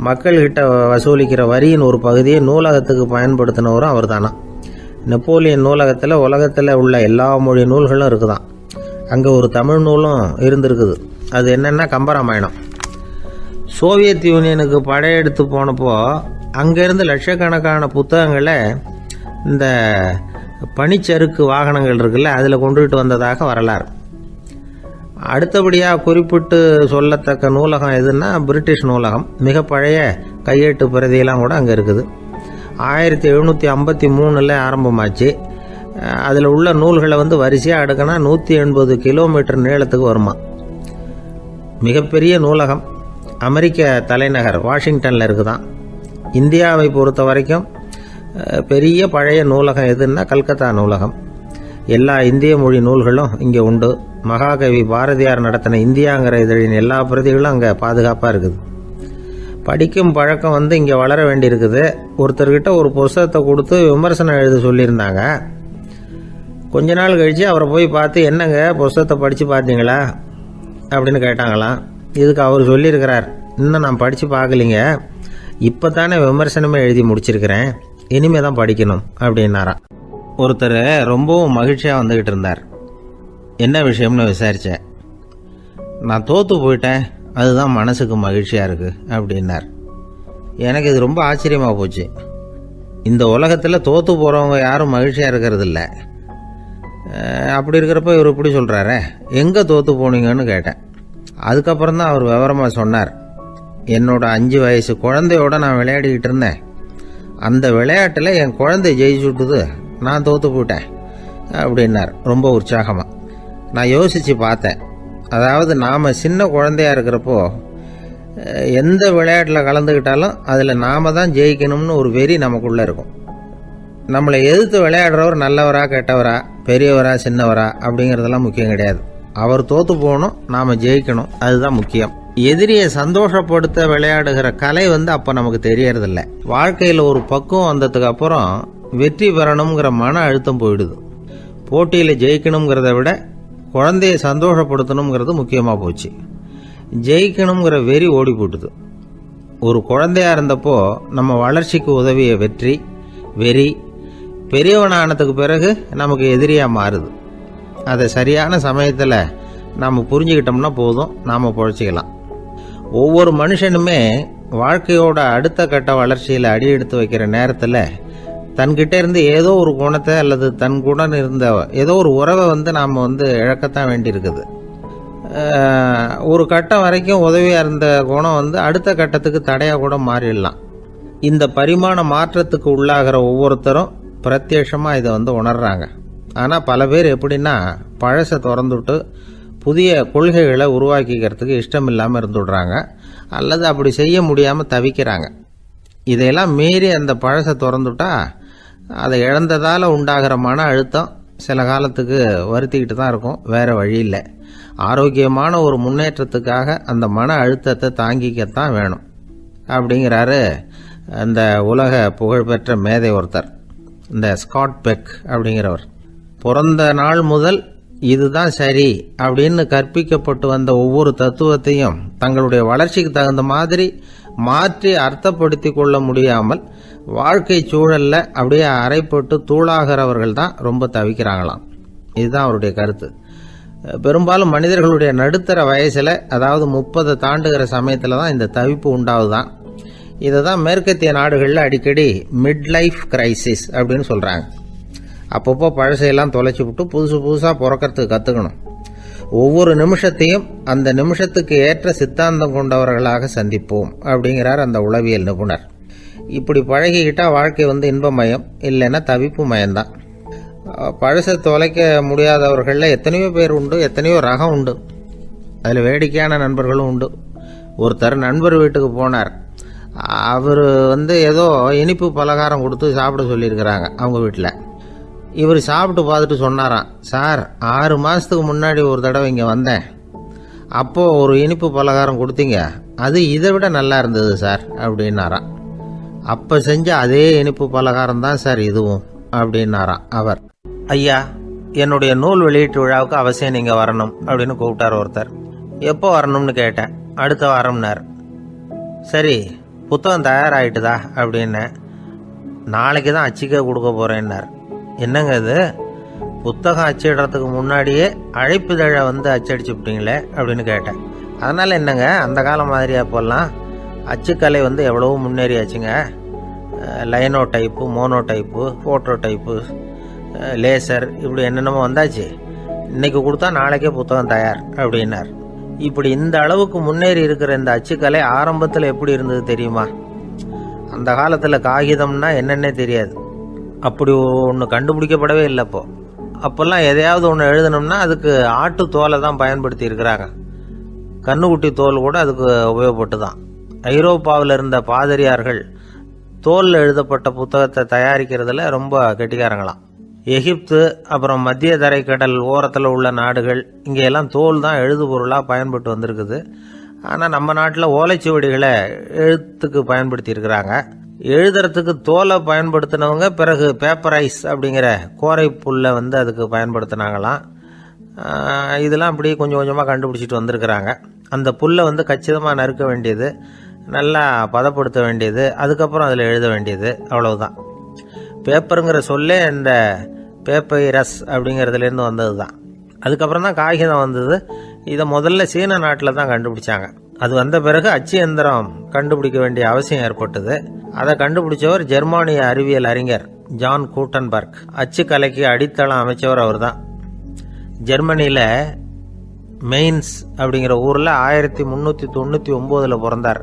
மக்கள்கிட்ட வசூலிக்கிற வரியின் ஒரு பகுதியை நூலகத்துக்கு பயன்படுத்தினவரும் அவர் தானா. நெப்போலியன் நூலகத்தில் உலகத்தில் உள்ள எல்லா மொழி நூல்களும் இருக்குதான். அங்கே ஒரு தமிழ் நூலும் இருந்திருக்குது. அது என்னென்னா கம்பராமாயணம். சோவியத் யூனியனுக்கு படையெடுத்து போனப்போ அங்கேருந்து லட்சக்கணக்கான புத்தகங்களை இந்த பனிச்சறுக்கு வாகனங்கள் இருக்குல்ல, அதில் கொண்டுகிட்டு வந்ததாக வரலாறு. அடுத்தபடியாக குறிப்பிட்டு சொல்லத்தக்க நூலகம் எதுன்னா பிரிட்டிஷ் நூலகம். மிக பழைய கையெழுத்து பிரதியெல்லாம் கூட அங்கே இருக்குது. 1753 ஆரம்பமாச்சு. அதில் உள்ள நூல்களை வரிசையாக அடுக்கினா 180 கிலோமீட்டர் நீளத்துக்கு வருமா. மிகப்பெரிய நூலகம் அமெரிக்க தலைநகர் வாஷிங்டனில் இருக்குதான். இந்தியாவை பொறுத்த வரைக்கும் பெரிய பழைய நூலகம் எதுன்னா கல்கத்தா நூலகம். எல்லா இந்திய மொழி நூல்களும் இங்கே உண்டு. மகாகவி பாரதியார் நடத்தின இந்தியாங்கிற இதழின் எல்லா பிரதிகளும் அங்கே பாதுகாப்பாக இருக்குது. படிக்கும் பழக்கம் இங்கே வளர வேண்டியிருக்குது. ஒருத்தர்கிட்ட ஒரு புஸ்தகத்தை கொடுத்து விமர்சனம் எழுத சொல்லியிருந்தாங்க. கொஞ்ச நாள் கழித்து அவரை போய் பார்த்து, என்னங்க புஸ்தகத்தை படித்து பார்த்தீங்களா அப்படின்னு கேட்டாங்களாம். இதுக்கு அவர் சொல்லியிருக்கிறார், இன்னும் நான் படித்து பார்க்கலிங்க, இப்போ தானே விமர்சனமே எழுதி முடிச்சிருக்கிறேன், இனிமே தான் படிக்கணும் அப்படின்னாராம். ஒருத்தர் ரொம்பவும் மகிழ்ச்சியாக வந்துக்கிட்டு இருந்தார். என்ன விஷயம்னு விசாரித்தேன். நான் தோற்று போயிட்டேன், அதுதான் மனசுக்கு மகிழ்ச்சியாக இருக்குது அப்படின்னார். எனக்கு இது ரொம்ப ஆச்சரியமாக போச்சு. இந்த உலகத்தில் தோற்று போகிறவங்க யாரும் மகிழ்ச்சியாக இருக்கிறது இல்லை. அப்படி இருக்கிறப்ப இவர் இப்படி சொல்கிறாரே, எங்கே தோற்று போனீங்கன்னு கேட்டேன். அதுக்கப்புறம் தான் அவர் விவரமாக சொன்னார். என்னோட 5 வயசு குழந்தையோட நான் விளையாடிக்கிட்டு இருந்தேன். அந்த விளையாட்டில் என் குழந்தை ஜெயிச்சு விட்டுது, நான் தோற்று போயிட்டேன். அப்படின்னார் ரொம்ப உற்சாகமாக. நான் யோசித்து பார்த்தேன். அதாவது நாம் சின்ன குழந்தையாக இருக்கிறப்போ எந்த விளையாட்டில் கலந்துக்கிட்டாலும் அதில் நாம் தான் ஜெயிக்கணும்னு ஒரு வெறி நமக்குள்ளே இருக்கும். நம்மளை எதிர்த்து விளையாடுறவர் நல்லவரா கெட்டவரா, பெரியவரா சின்னவரா அப்படிங்கிறதெல்லாம் முக்கியம் கிடையாது. அவர் தோற்று போகணும், நாம் ஜெயிக்கணும், அதுதான் முக்கியம். எதிரியை சந்தோஷப்படுத்த விளையாடுகிற கலை அப்போ நமக்கு தெரியறதில்ல. வாழ்க்கையில் ஒரு பக்குவம் வந்ததுக்கு அப்புறம் வெற்றி பெறணுங்கிற மன அழுத்தம் போயிடுது. போட்டியில் ஜெயிக்கணுங்கிறத விட குழந்தைய சந்தோஷப்படுத்தணுங்கிறது முக்கியமாக போச்சு. ஜெயிக்கணுங்கிற வெறி ஓடி போட்டுது. ஒரு குழந்தையாக இருந்தப்போ நம்ம வளர்ச்சிக்கு உதவிய வெறி பெரியவனானதுக்கு பிறகு நமக்கு எதிரியாக மாறுது. அதை சரியான சமயத்தில் நாம் புரிஞ்சுக்கிட்டோம்னா போதும், நாம் பொழைச்சிக்கலாம். ஒவ்வொரு மனுஷனுமே வாழ்க்கையோட அடுத்த கட்ட வளர்ச்சியில் அடி எடுத்து வைக்கிற நேரத்தில் தன்கிட்ட இருந்து ஏதோ ஒரு குணத்தை அல்லது தன் குணம் இருந்த ஏதோ ஒரு உறவை நாம் இழக்கத்தான் வேண்டியிருக்குது. ஒரு கட்டம் வரைக்கும் உதவியாக இருந்த குணம் அடுத்த கட்டத்துக்கு தடையாக கூட மாறிடலாம். இந்த பரிமாண மாற்றத்துக்கு உள்ளாகிற ஒவ்வொருத்தரும் பிரத்யட்சமாக இதை உணர்றாங்க. ஆனால் பல பேர் எப்படின்னா பழசை திறந்துவிட்டு புதிய கொள்கைகளை உருவாக்கிக்கிறதுக்கு இஷ்டம் இல்லாமல் இருந்துடுறாங்க, அல்லது அப்படி செய்ய முடியாமல் தவிக்கிறாங்க. இதையெல்லாம் மீறி அந்த பழசை திறந்துட்டா அதை இழந்ததால் உண்டாகிற மன அழுத்தம் சில காலத்துக்கு வருத்திக்கிட்டு தான் இருக்கும், வேறு வழி இல்லை. ஆரோக்கியமான ஒரு முன்னேற்றத்துக்காக அந்த மன அழுத்தத்தை தாங்கிக்கத்தான் வேணும் அப்படிங்கிறாரு அந்த உலக புகழ்பெற்ற மேதை ஒருத்தர், இந்த ஸ்காட் பெக் அப்படிங்கிறவர். பிறந்த நாள் முதல் இதுதான் சரி அப்படின்னு கற்பிக்கப்பட்டு வந்த ஒவ்வொரு தத்துவத்தையும் தங்களுடைய வளர்ச்சிக்கு தகுந்த மாதிரி மாற்றி அர்த்தப்படுத்தி கொள்ள முடியாமல் வாழ்க்கை சூழல்ல அப்படியே அரைப்பட்டு தூளாகிறவர்கள் தான் ரொம்ப தவிக்கிறாங்களாம். இதுதான் அவருடைய கருத்து. பெரும்பாலும் மனிதர்களுடைய நடுத்தர வயசில், அதாவது 30 தாண்டுகிற சமயத்தில் தான் இந்த தவிப்பு உண்டாகுதான். இதை தான் மேற்கத்திய நாடுகளில் அடிக்கடி மிட் லைஃப் கிரைசிஸ் அப்படின்னு சொல்கிறாங்க. அப்பப்போ பழசையெல்லாம் தொலைச்சி விட்டு புதுசாக பிறக்கிறதுக்கு கற்றுக்கணும். ஒவ்வொரு நிமிஷத்தையும் அந்த நிமிஷத்துக்கு ஏற்ற சித்தாந்தம் கொண்டவர்களாக சந்திப்போம் அப்படிங்கிறார் அந்த உளவியல் நிபுணர். இப்படி பழகிக்கிட்டால் வாழ்க்கை இன்பமயம், இல்லைன்னா தவிப்பு மயம்தான். பழசை தொலைக்க முடியாதவர்களில் எத்தனையோ பேர் உண்டு, எத்தனையோ ரகம் உண்டு. அதில் வேடிக்கையான நண்பர்களும் உண்டு. ஒருத்தர் நண்பர் வீட்டுக்கு போனார். அவர் ஏதோ இனிப்பு பலகாரம் கொடுத்து சாப்பிட சொல்லியிருக்கிறாங்க அவங்க வீட்டில். இவர் சாப்பிட்டு பார்த்துட்டு சொன்னாராம், சார் 6 மாதத்துக்கு முன்னாடி ஒரு தடவை இங்கே வந்தேன், அப்போது ஒரு இனிப்பு பலகாரம் கொடுத்தீங்க, அது இதை விட நல்லா இருந்தது சார் அப்படின்னாராம். அப்போ செஞ்ச அதே இனிப்பு பலகாரம் தான் சார் இதுவும் அப்படின்னாராம் அவர். ஐயா, என்னுடைய நூல் வெளியீட்டு விழாவுக்கு அவசியம் நீங்கள் வரணும் அப்படின்னு கூப்பிட்டார் ஒருத்தர். எப்போ வரணும்னு கேட்டேன். அடுத்த வாரம்னார். சரி, புத்தகம் தயாராகிட்டுதா அப்படின்னு. நாளைக்கு தான் அச்சிக்க கொடுக்க போகிறேன்னார். என்னங்க இது, புத்தகம் அச்சிடுறதுக்கு முன்னாடியே அழைப்புதழை அச்சடிச்சு விட்டீங்களே அப்படின்னு கேட்டேன். அதனால் என்னங்க, அந்த காலம் மாதிரி அப்போல்லாம் அச்சுக்கலை எவ்வளவோ முன்னேறியாச்சுங்க. Lino type, mono type, photo type, laser, இப்படி என்னென்னமோ வந்தாச்சு. இன்னைக்கு கொடுத்தா நாளைக்கே புத்தகம் தயார் அப்படின்னார். இப்படி இந்த அளவுக்கு முன்னேறி இருக்கிற இந்த அச்சுக்கலை ஆரம்பத்தில் எப்படி இருந்தது தெரியுமா? அந்த காலத்தில் காகிதம்னா என்னன்னே தெரியாது. அப்படி ஒன்று கண்டுபிடிக்கப்படவே இல்லை. அப்போல்லாம் எதையாவது ஒன்று எழுதணும்னா அதுக்கு ஆட்டு தோலை தான் பயன்படுத்தி இருக்கிறாங்க. கண்ணுக்குட்டி தோல் கூட அதுக்கு உபயோகப்பட்டு தான். ஐரோப்பாவில் இருந்த பாதிரியார்கள் தோலில் எழுதப்பட்ட புத்தகத்தை தயாரிக்கிறதுல ரொம்ப கெட்டிக்காரங்களாம். எகிப்து, அப்புறம் மத்திய தரைக்கடல் ஓரத்தில் உள்ள நாடுகள், இங்கெல்லாம் தோல் தான் எழுது பொருளாக பயன்பட்டு வந்திருக்குது. ஆனால் நம்ம நாட்டில் ஓலைச்சுவடிகளை எழுத்துக்கு பயன்படுத்தி இருக்கிறாங்க. எழுதுறதுக்கு தோலை பயன்படுத்தினவங்க பிறகு பேப்பரைஸ் அப்படிங்கிற கோரை புல்லை அதுக்கு பயன்படுத்தினாங்களாம். இதெல்லாம் அப்படி கொஞ்சம் கொஞ்சமாக கண்டுபிடிச்சிட்டு வந்திருக்கிறாங்க. அந்த புல்லை கச்சிதமாக நறுக்க வேண்டியது, நல்லா பதப்படுத்த வேண்டியது, அதுக்கப்புறம் அதில் எழுத வேண்டியது, அவ்வளவுதான். பேப்பருங்கிற சொல்லே இந்த பேப்பைரஸ் அப்படிங்கிறதுலேருந்து வந்தது தான். அதுக்கப்புறம் தான் காகிதம் வந்தது. இதை முதல்ல சீன நாட்டில் தான் கண்டுபிடிச்சாங்க. அது வந்த பிறகு அச்சு எந்திரம் கண்டுபிடிக்க வேண்டிய அவசியம் ஏற்பட்டது. அதை கண்டுபிடிச்சவர் ஜெர்மானிய அறிவியல் அறிஞர் ஜான் கூட்டன்பர்க். அச்சு கலைக்கு அடித்தளம் அமைச்சவர் அவர் தான். ஜெர்மனியில் மெயின்ஸ் அப்படிங்கிற ஊரில் 1399 பிறந்தார்.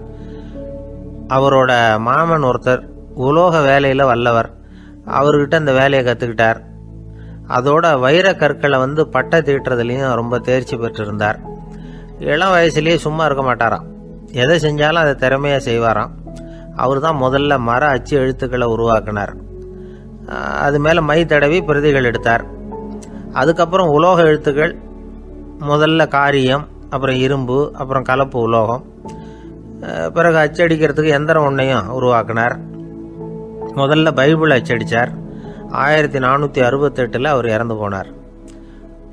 அவரோட மாமன் ஒருத்தர் உலோக வேலையில் வல்லவர். அவர்கிட்ட அந்த வேலையை கற்றுக்கிட்டார். அதோட வைர கற்களை வந்து பட்டை தீட்டுறதுலையும் ரொம்ப தேர்ச்சி பெற்றிருந்தார். இளம் வயசுலேயே சும்மா இருக்க மாட்டாராம். எதை செஞ்சாலும் அதை திறமையாக செய்வாராம். அவர் தான் முதல்ல மர அச்சு எழுத்துக்களை உருவாக்கினார். அது மேலே மை தடவி பிரதிகள் எடுத்தார். அதுக்கப்புறம் உலோக எழுத்துக்கள், முதல்ல காரியம், அப்புறம் இரும்பு, அப்புறம் கலப்பு உலோகம், பிறகு அச்சடிக்கிறதுக்கு எந்திரம் ஒன்றையும் உருவாக்கினார். முதல்ல பைபிள் அச்சடித்தார். 1468 அவர் இறந்து போனார்.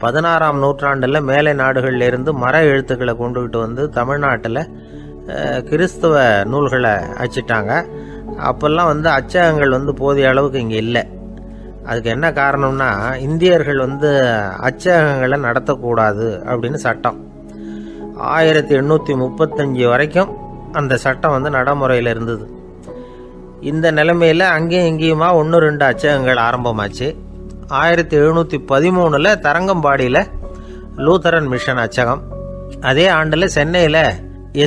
16ஆம் நூற்றாண்டில் மேலை நாடுகளிலிருந்து மர எழுத்துக்களை கொண்டுகிட்டு வந்து தமிழ்நாட்டில் கிறிஸ்துவ நூல்களை அச்சிட்டாங்க. அப்போல்லாம் வந்து அச்சகங்கள் வந்து போதிய அளவுக்கு இங்கே இல்லை. அதுக்கு என்ன காரணம்னா, இந்தியர்கள் வந்து அச்சகங்களை நடத்தக்கூடாது அப்படின்னு சட்டம். 1835 வரைக்கும் அந்த சட்டம் வந்து நடைமுறையில் இருந்தது. இந்த நிலைமையில் அங்கேயும் இங்கேயுமா 1-2 அச்சகங்கள் ஆரம்பமாச்சு. 1713 தரங்கம்பாடியில் லூத்தரன் மிஷன் அச்சகம், அதே ஆண்டில் சென்னையில்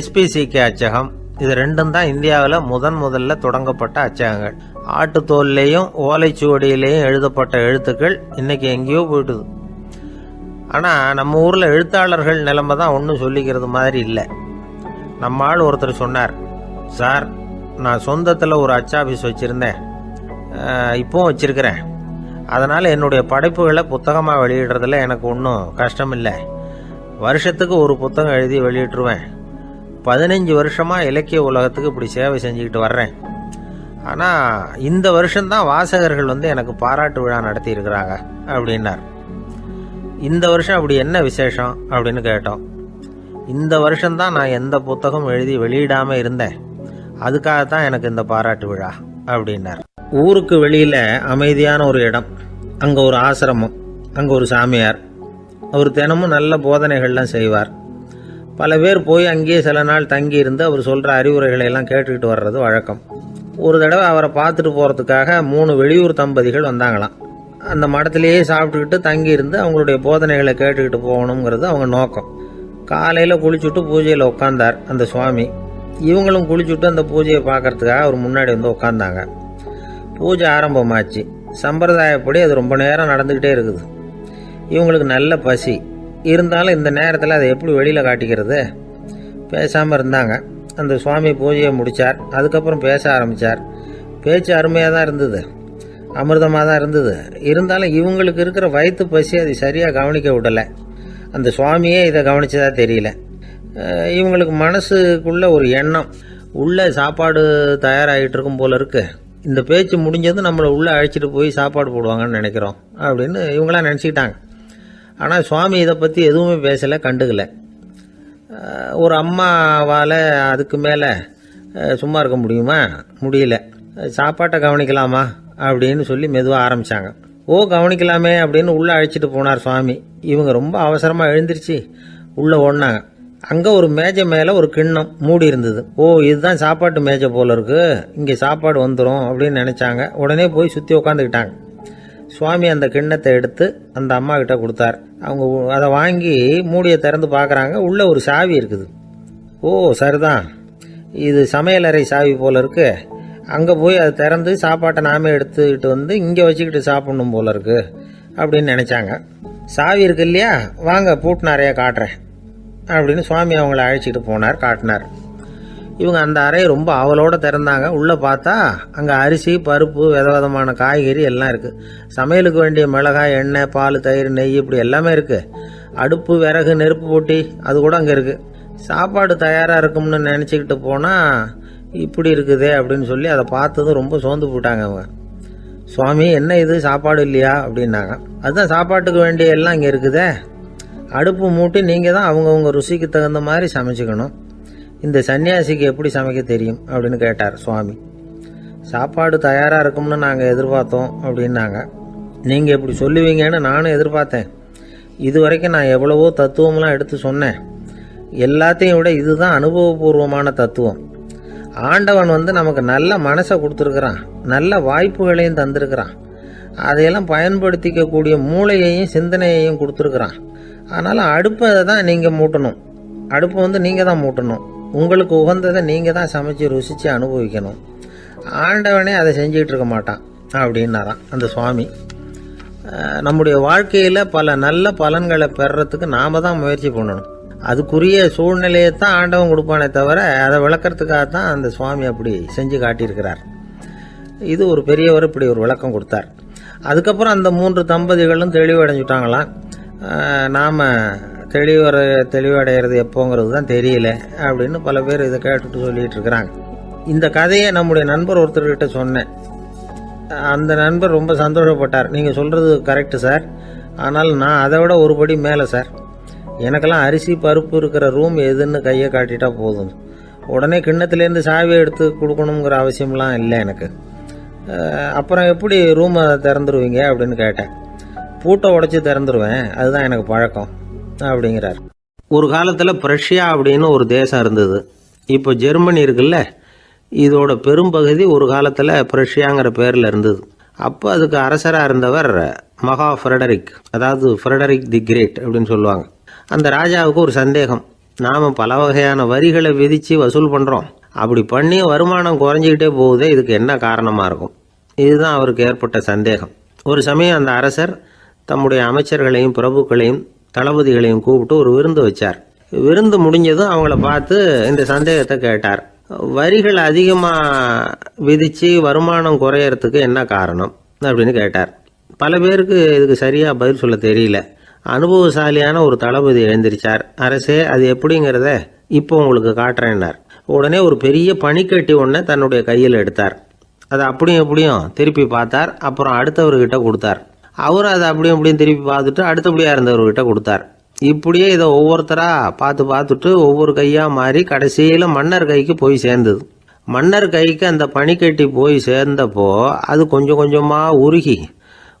SPCK அச்சகம். இது ரெண்டும் தான் இந்தியாவில் முதல்ல தொடங்கப்பட்ட அச்சகங்கள். ஆட்டுத்தோல்லையும் ஓலைச்சுவடியிலையும் எழுதப்பட்ட எழுத்துக்கள் இன்னைக்கு எங்கேயோ போயிட்டுது. ஆனால் நம்ம ஊரில் எழுத்தாளர்கள் நிலைமை தான் ஒன்றும் சொல்லிக்கிறது மாதிரி இல்லை. நம்ம ஆள் ஒருத்தர் சொன்னார், சார் நான் சொந்தத்தில் ஒரு அச்சாபீஸ் வச்சுருந்தேன், இப்போவும் வச்சுருக்கிறேன். அதனால் என்னுடைய படைப்புகளை புத்தகமாக வெளியிடுறதுல எனக்கு ஒன்றும் கஷ்டம் இல்லை. வருஷத்துக்கு ஒரு புத்தகம் எழுதி வெளியிட்டுருவேன். 15 வருஷமாக இலக்கிய உலகத்துக்கு இப்படி சேவை செஞ்சுக்கிட்டு வர்றேன். ஆனால் இந்த வருஷம்தான் வாசகர்கள் வந்து எனக்கு பாராட்டு விழா நடத்தி இருக்கிறாங்க அப்படின்னார். இந்த வருஷம் அப்படி என்ன விசேஷம் அப்படின்னு கேட்டோம். இந்த வருஷம்தான் நான் எந்த புத்தகம் எழுதி வெளியிடாமல் இருந்தேன், அதுக்காகத்தான் எனக்கு இந்த பாராட்டு விழா அப்படின்னார். ஊருக்கு வெளியில் அமைதியான ஒரு இடம், அங்கே ஒரு ஆசிரமம், அங்கே ஒரு சாமியார். அவர் தினமும் நல்ல போதனைகள்லாம் செய்வார். பல பேர் போய் அங்கேயே சில நாள் தங்கி இருந்து அவர் சொல்கிற அறிவுரைகளை எல்லாம் கேட்டுக்கிட்டு வர்றது வழக்கம். ஒரு தடவை அவரை பார்த்துட்டு போகிறதுக்காக 3 வெளியூர் தம்பதிகள் வந்தாங்களாம். அந்த மடத்திலேயே சாப்பிட்டுக்கிட்டு தங்கி இருந்து அவங்களுடைய போதனைகளை கேட்டுக்கிட்டு போகணுங்கிறது அவங்க நோக்கம். காலையில் குளிச்சுட்டு பூஜையில் உட்காந்தார் அந்த சுவாமி. இவங்களும் குளிச்சுட்டு அந்த பூஜையை பார்க்கறதுக்காக அவர் முன்னாடி வந்து உட்காந்தாங்க. பூஜை ஆரம்பமாச்சு. சம்பிரதாயப்படி அது ரொம்ப நேரம் நடந்துக்கிட்டே இருக்குது. இவங்களுக்கு நல்ல பசி இருந்தாலும் இந்த நேரத்தில் அதை எப்படி வெளியில் காட்டிக்கிறது? பேசாமல் இருந்தாங்க. அந்த சுவாமி பூஜையை முடித்தார். அதுக்கப்புறம் பேச ஆரம்பித்தார். பேச்சு அருமையாக தான் இருந்தது, அமிர்தமாக தான் இருந்தது. இருந்தாலும் இவங்களுக்கு இருக்கிற வயிற்று பசி அதை சரியாக கவனிக்க விடலை. அந்த சுவாமியே இதை கவனிச்சதா தெரியல. இவங்களுக்கு மனசுக்குள்ள ஒரு எண்ணம், உள்ளே சாப்பாடு தயாராகிட்டு இருக்கும் போல இருக்கு, இந்த பேச்சு முடிஞ்சது நம்மளை உள்ளே அழைச்சிட்டு போய் சாப்பாடு போடுவாங்கன்னு நினைக்கிறோம் அப்படின்னு இவங்களாம் நினச்சிக்கிட்டாங்க. ஆனால் சுவாமி இதை பற்றி எதுவுமே பேசலை, கண்டுக்கலை. ஒரு அம்மாவால் அதுக்கு மேலே சும்மா இருக்க முடியுமா? முடியல. சாப்பாட்டை கவனிக்கலாமா அப்படின்னு சொல்லி மெதுவாக ஆரம்பித்தாங்க. ஓ கவனிக்கலாமே அப்படின்னு உள்ளே அழைச்சிட்டு போனார் சுவாமி. இவங்க ரொம்ப அவசரமாக எழுந்திருச்சு உள்ளே ஓடினாங்க. அங்கே ஒரு மேஜை மேலே ஒரு கிண்ணம் மூடி இருந்தது. ஓ இதுதான் சாப்பாட்டு மேஜை போல இருக்கு, இங்கே சாப்பாடு வந்துடும் அப்படின்னு நினச்சாங்க. உடனே போய் சுற்றி உட்காந்துக்கிட்டாங்க. சுவாமி அந்த கிண்ணத்தை எடுத்து அந்த அம்மா கிட்ட கொடுத்தார். அவங்க அதை வாங்கி மூடியை திறந்து பார்க்குறாங்க. உள்ளே ஒரு சாவி இருக்குது. ஓ சரிதான், இது சமையலறை சாவி போல இருக்கு, அங்கே போய் அதை திறந்து சாப்பாட்டை நாமே எடுத்துக்கிட்டு வந்து இங்கே வச்சுக்கிட்டு சாப்பிடணும் போல இருக்கு அப்படின்னு நினச்சாங்க. சாவி இருக்கு இல்லையா, வாங்க பூட்டு நிறையா காட்டுறேன் அப்படின்னு சுவாமி அவங்கள அழைச்சிட்டு போனார், காட்டினார். இவங்க அந்த அறையை ரொம்ப அவளோடு திறந்தாங்க. உள்ளே பார்த்தா அங்கே அரிசி, பருப்பு, விதவிதமான காய்கறி எல்லாம் இருக்குது. சமையலுக்கு வேண்டிய மிளகாய், எண்ணெய், பால், தயிர், நெய் இப்படி எல்லாமே இருக்குது. அடுப்பு, விறகு, நெருப்பு போட்டி அது கூட அங்கே இருக்குது. சாப்பாடு தயாராக இருக்கும்னு நினச்சிக்கிட்டு போனால் இப்படி இருக்குதே அப்படின்னு சொல்லி அதை பார்த்ததும் ரொம்ப சோர்ந்து போட்டாங்க அவங்க. சுவாமி என்ன இது சாப்பாடு இல்லையா அப்படின்னாங்க. அதுதான் சாப்பாட்டுக்கு வேண்டிய எல்லாம் இங்கே இருக்குதே, அடுப்பு மூட்டி நீங்கள் தான் அவங்கவுங்க ருசிக்கு தகுந்த மாதிரி சமைச்சிக்கணும். இந்த சன்னியாசிக்கு எப்படி சமைக்க தெரியும் அப்படின்னு கேட்டார் சுவாமி. சாப்பாடு தயாராக இருக்கும்னு நாங்கள் எதிர்பார்த்தோம் அப்படின்னாங்க. நீங்கள் இப்படி சொல்லுவீங்கன்னு நானும் எதிர்பார்த்தேன். இது வரைக்கும் நான் எவ்வளவோ தத்துவம்லாம் எடுத்து சொன்னேன். எல்லாத்தையும் விட இதுதான் அனுபவபூர்வமான தத்துவம். ஆண்டவன் வந்து நமக்கு நல்ல மனசை கொடுத்துருக்குறான், நல்ல வாய்ப்புகளையும் தந்திருக்கிறான், அதையெல்லாம் பயன்படுத்திக்கக்கூடிய மூளையையும் சிந்தனையையும் கொடுத்துருக்குறான். அதனால் அடுப்பை தான் நீங்கள் மூட்டணும், அடுப்பை வந்து நீங்கள் தான் மூட்டணும், உங்களுக்கு உகந்ததை நீங்கள் தான் சமைச்சு ருசித்து அனுபவிக்கணும். ஆண்டவனே அதை செஞ்சிகிட்டு இருக்க மாட்டான் அப்படின்னாராம் அந்த சுவாமி. நம்முடைய வாழ்க்கையில் பல நல்ல பலன்களை பெறறதுக்கு நாம தான் முயற்சி பண்ணணும். அதுக்குரிய சூழ்நிலையை தான் ஆண்டவன் கொடுப்பானே தவிர அதை விளக்கறதுக்காக தான் அந்த சுவாமி அப்படி செஞ்சு காட்டியிருக்கிறார். இது ஒரு பெரியவர் இப்படி ஒரு விளக்கம் கொடுத்தார். அதுக்கப்புறம் அந்த 3 தம்பதிகளும் தெளிவடைஞ்சுட்டாங்களாம். நாம் தெளிவடைகிறது எப்போங்கிறது தான் தெரியல அப்படின்னு பல பேர் இதை கேட்டுட்டு சொல்லிட்டு இருக்கிறாங்க. இந்த கதையை நம்முடைய நண்பர் ஒருத்தர்கிட்ட சொன்னேன். அந்த நண்பர் ரொம்ப சந்தோஷப்பட்டார். நீங்கள் சொல்கிறது கரெக்டு சார், ஆனால் நான் அதை விட ஒரு படி மேலே சார். எனக்கெல்லாம் அரிசி பருப்பு இருக்கிற ரூம் எதுன்னு கையை காட்டிட்டா போதும், உடனே கிண்ணத்துலேருந்து சாவியை எடுத்து கொடுக்கணுங்கிற அவசியம்லாம் இல்லை எனக்கு. அப்புறம் எப்படி ரூமை திறந்துருவீங்க அப்படின்னு கேட்டேன். பூட்டை உடைச்சி திறந்துருவேன், அதுதான் எனக்கு பழக்கம் அப்படிங்கிறார். ஒரு காலத்தில் பிரஷ்யா அப்படின்னு ஒரு தேசம் இருந்தது. இப்போ ஜெர்மனி இருக்குல்ல, இதோட பெரும்பகுதி ஒரு காலத்தில் பிரஷ்யாங்கிற பேரில் இருந்தது. அப்போ அதுக்கு அரசராக இருந்தவர் மகா ஃப்ரெடரிக், அதாவது ஃப்ரெடரிக் தி கிரேட் அப்படின்னு சொல்லுவாங்க. அந்த ராஜாவுக்கு ஒரு சந்தேகம், நாம் பல வகையான வரிகளை விதித்து வசூல் பண்ணுறோம், அப்படி பண்ணி வருமானம் குறைஞ்சிக்கிட்டே போகுதே, இதுக்கு என்ன காரணமாக இருக்கும்? இதுதான் அவருக்கு ஏற்பட்ட சந்தேகம். ஒரு சமயம் அந்த அரசர் தம்முடைய அமைச்சர்களையும் பிரபுக்களையும் தளபதிகளையும் கூப்பிட்டு ஒரு விருந்து வச்சார். விருந்து முடிஞ்சதும் அவங்கள பார்த்து இந்த சந்தேகத்தை கேட்டார். வரிகள் அதிகமாக விதித்து வருமானம் குறையறதுக்கு என்ன காரணம் அப்படின்னு கேட்டார். பல பேருக்கு இதுக்கு சரியாக பதில் சொல்ல தெரியல. அனுபவசாலியான ஒரு தளபதி எழுந்திருச்சார். அரசே, அது எப்படிங்கிறத இப்போ உங்களுக்கு காட்டுறேன்னார். உடனே ஒரு பெரிய பனிக்கட்டி ஒன்றை தன்னுடைய கையில் எடுத்தார். அதை அப்படியும் எப்படியும் திருப்பி பார்த்தார். அப்புறம் அடுத்தவர்கிட்ட கொடுத்தார். அவர் அதை அப்படியும் எப்படியும் திருப்பி பார்த்துட்டு அடுத்தபடியாக இருந்தவர்கிட்ட கொடுத்தார். இப்படியே இதை ஒவ்வொருத்தராக பார்த்துட்டு ஒவ்வொரு கையாக மாறி கடைசியில் மன்னர் கைக்கு போய் சேர்ந்தது. மன்னர் கைக்கு அந்த பனிக்கட்டி போய் சேர்ந்தப்போ அது கொஞ்சம் கொஞ்சமாக உருகி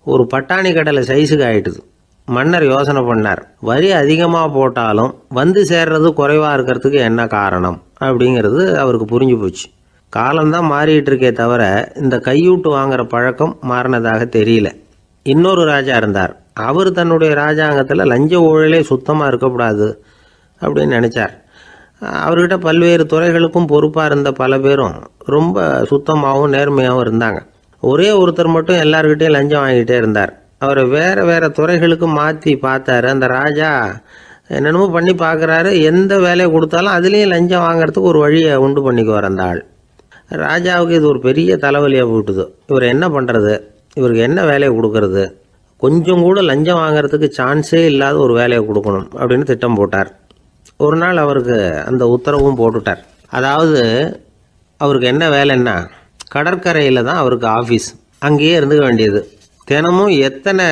ஒரு பட்டாணி கடலை சைஸுக்கு ஆயிட்டுது. மன்னர் யோசனை பண்ணார், வரி அதிகமாக போட்டாலும் வந்து சேர்றது குறைவாக இருக்கிறதுக்கு என்ன காரணம் அப்படிங்கிறது அவருக்கு புரிஞ்சு போச்சு. காலம்தான் மாறிட்டு இருக்கே தவிர இந்த கையூட்டு வாங்குற பழக்கம் மாறினதாக தெரியல. இன்னொரு ராஜா இருந்தார். அவர் தன்னுடைய ராஜாங்கத்தில் லஞ்ச ஊழலே சுத்தமாக இருக்கக்கூடாது அப்படின்னு நினச்சார். அவர்கிட்ட பல்வேறு துறைகளுக்கும் பொறுப்பாக இருந்த பல பேரும் ரொம்ப சுத்தமாகவும் நேர்மையாகவும் இருந்தாங்க. ஒரே ஒருத்தர் மட்டும் எல்லார்கிட்டையும் லஞ்சம் வாங்கிட்டே இருந்தார். அவரை வேறு வேறு துறைகளுக்கு மாற்றி பார்த்தாரு. அந்த ராஜா என்னென்னமோ பண்ணி பார்க்குறாரு. எந்த வேலையை கொடுத்தாலும் அதுலேயும் லஞ்சம் வாங்கிறதுக்கு ஒரு வழியை உண்டு பண்ணிக்குவார் அந்த ஆள். ராஜாவுக்கு இது ஒரு பெரிய தலைவலியாக போட்டுது. இவர் என்ன பண்ணுறது, இவருக்கு என்ன வேலையை கொடுக்கறது, கொஞ்சம் கூட லஞ்சம் வாங்கிறதுக்கு சான்ஸே இல்லாத ஒரு வேலையை கொடுக்கணும் அப்படின்னு திட்டம் போட்டார். ஒரு நாள் அவருக்கு அந்த உத்தரவும் போட்டுட்டார். அதாவது அவருக்கு என்ன வேலைன்னா, கடற்கரையில் தான் அவருக்கு ஆஃபீஸ், அங்கேயே இருந்துக்க வேண்டியது. தினமும் எத்தனை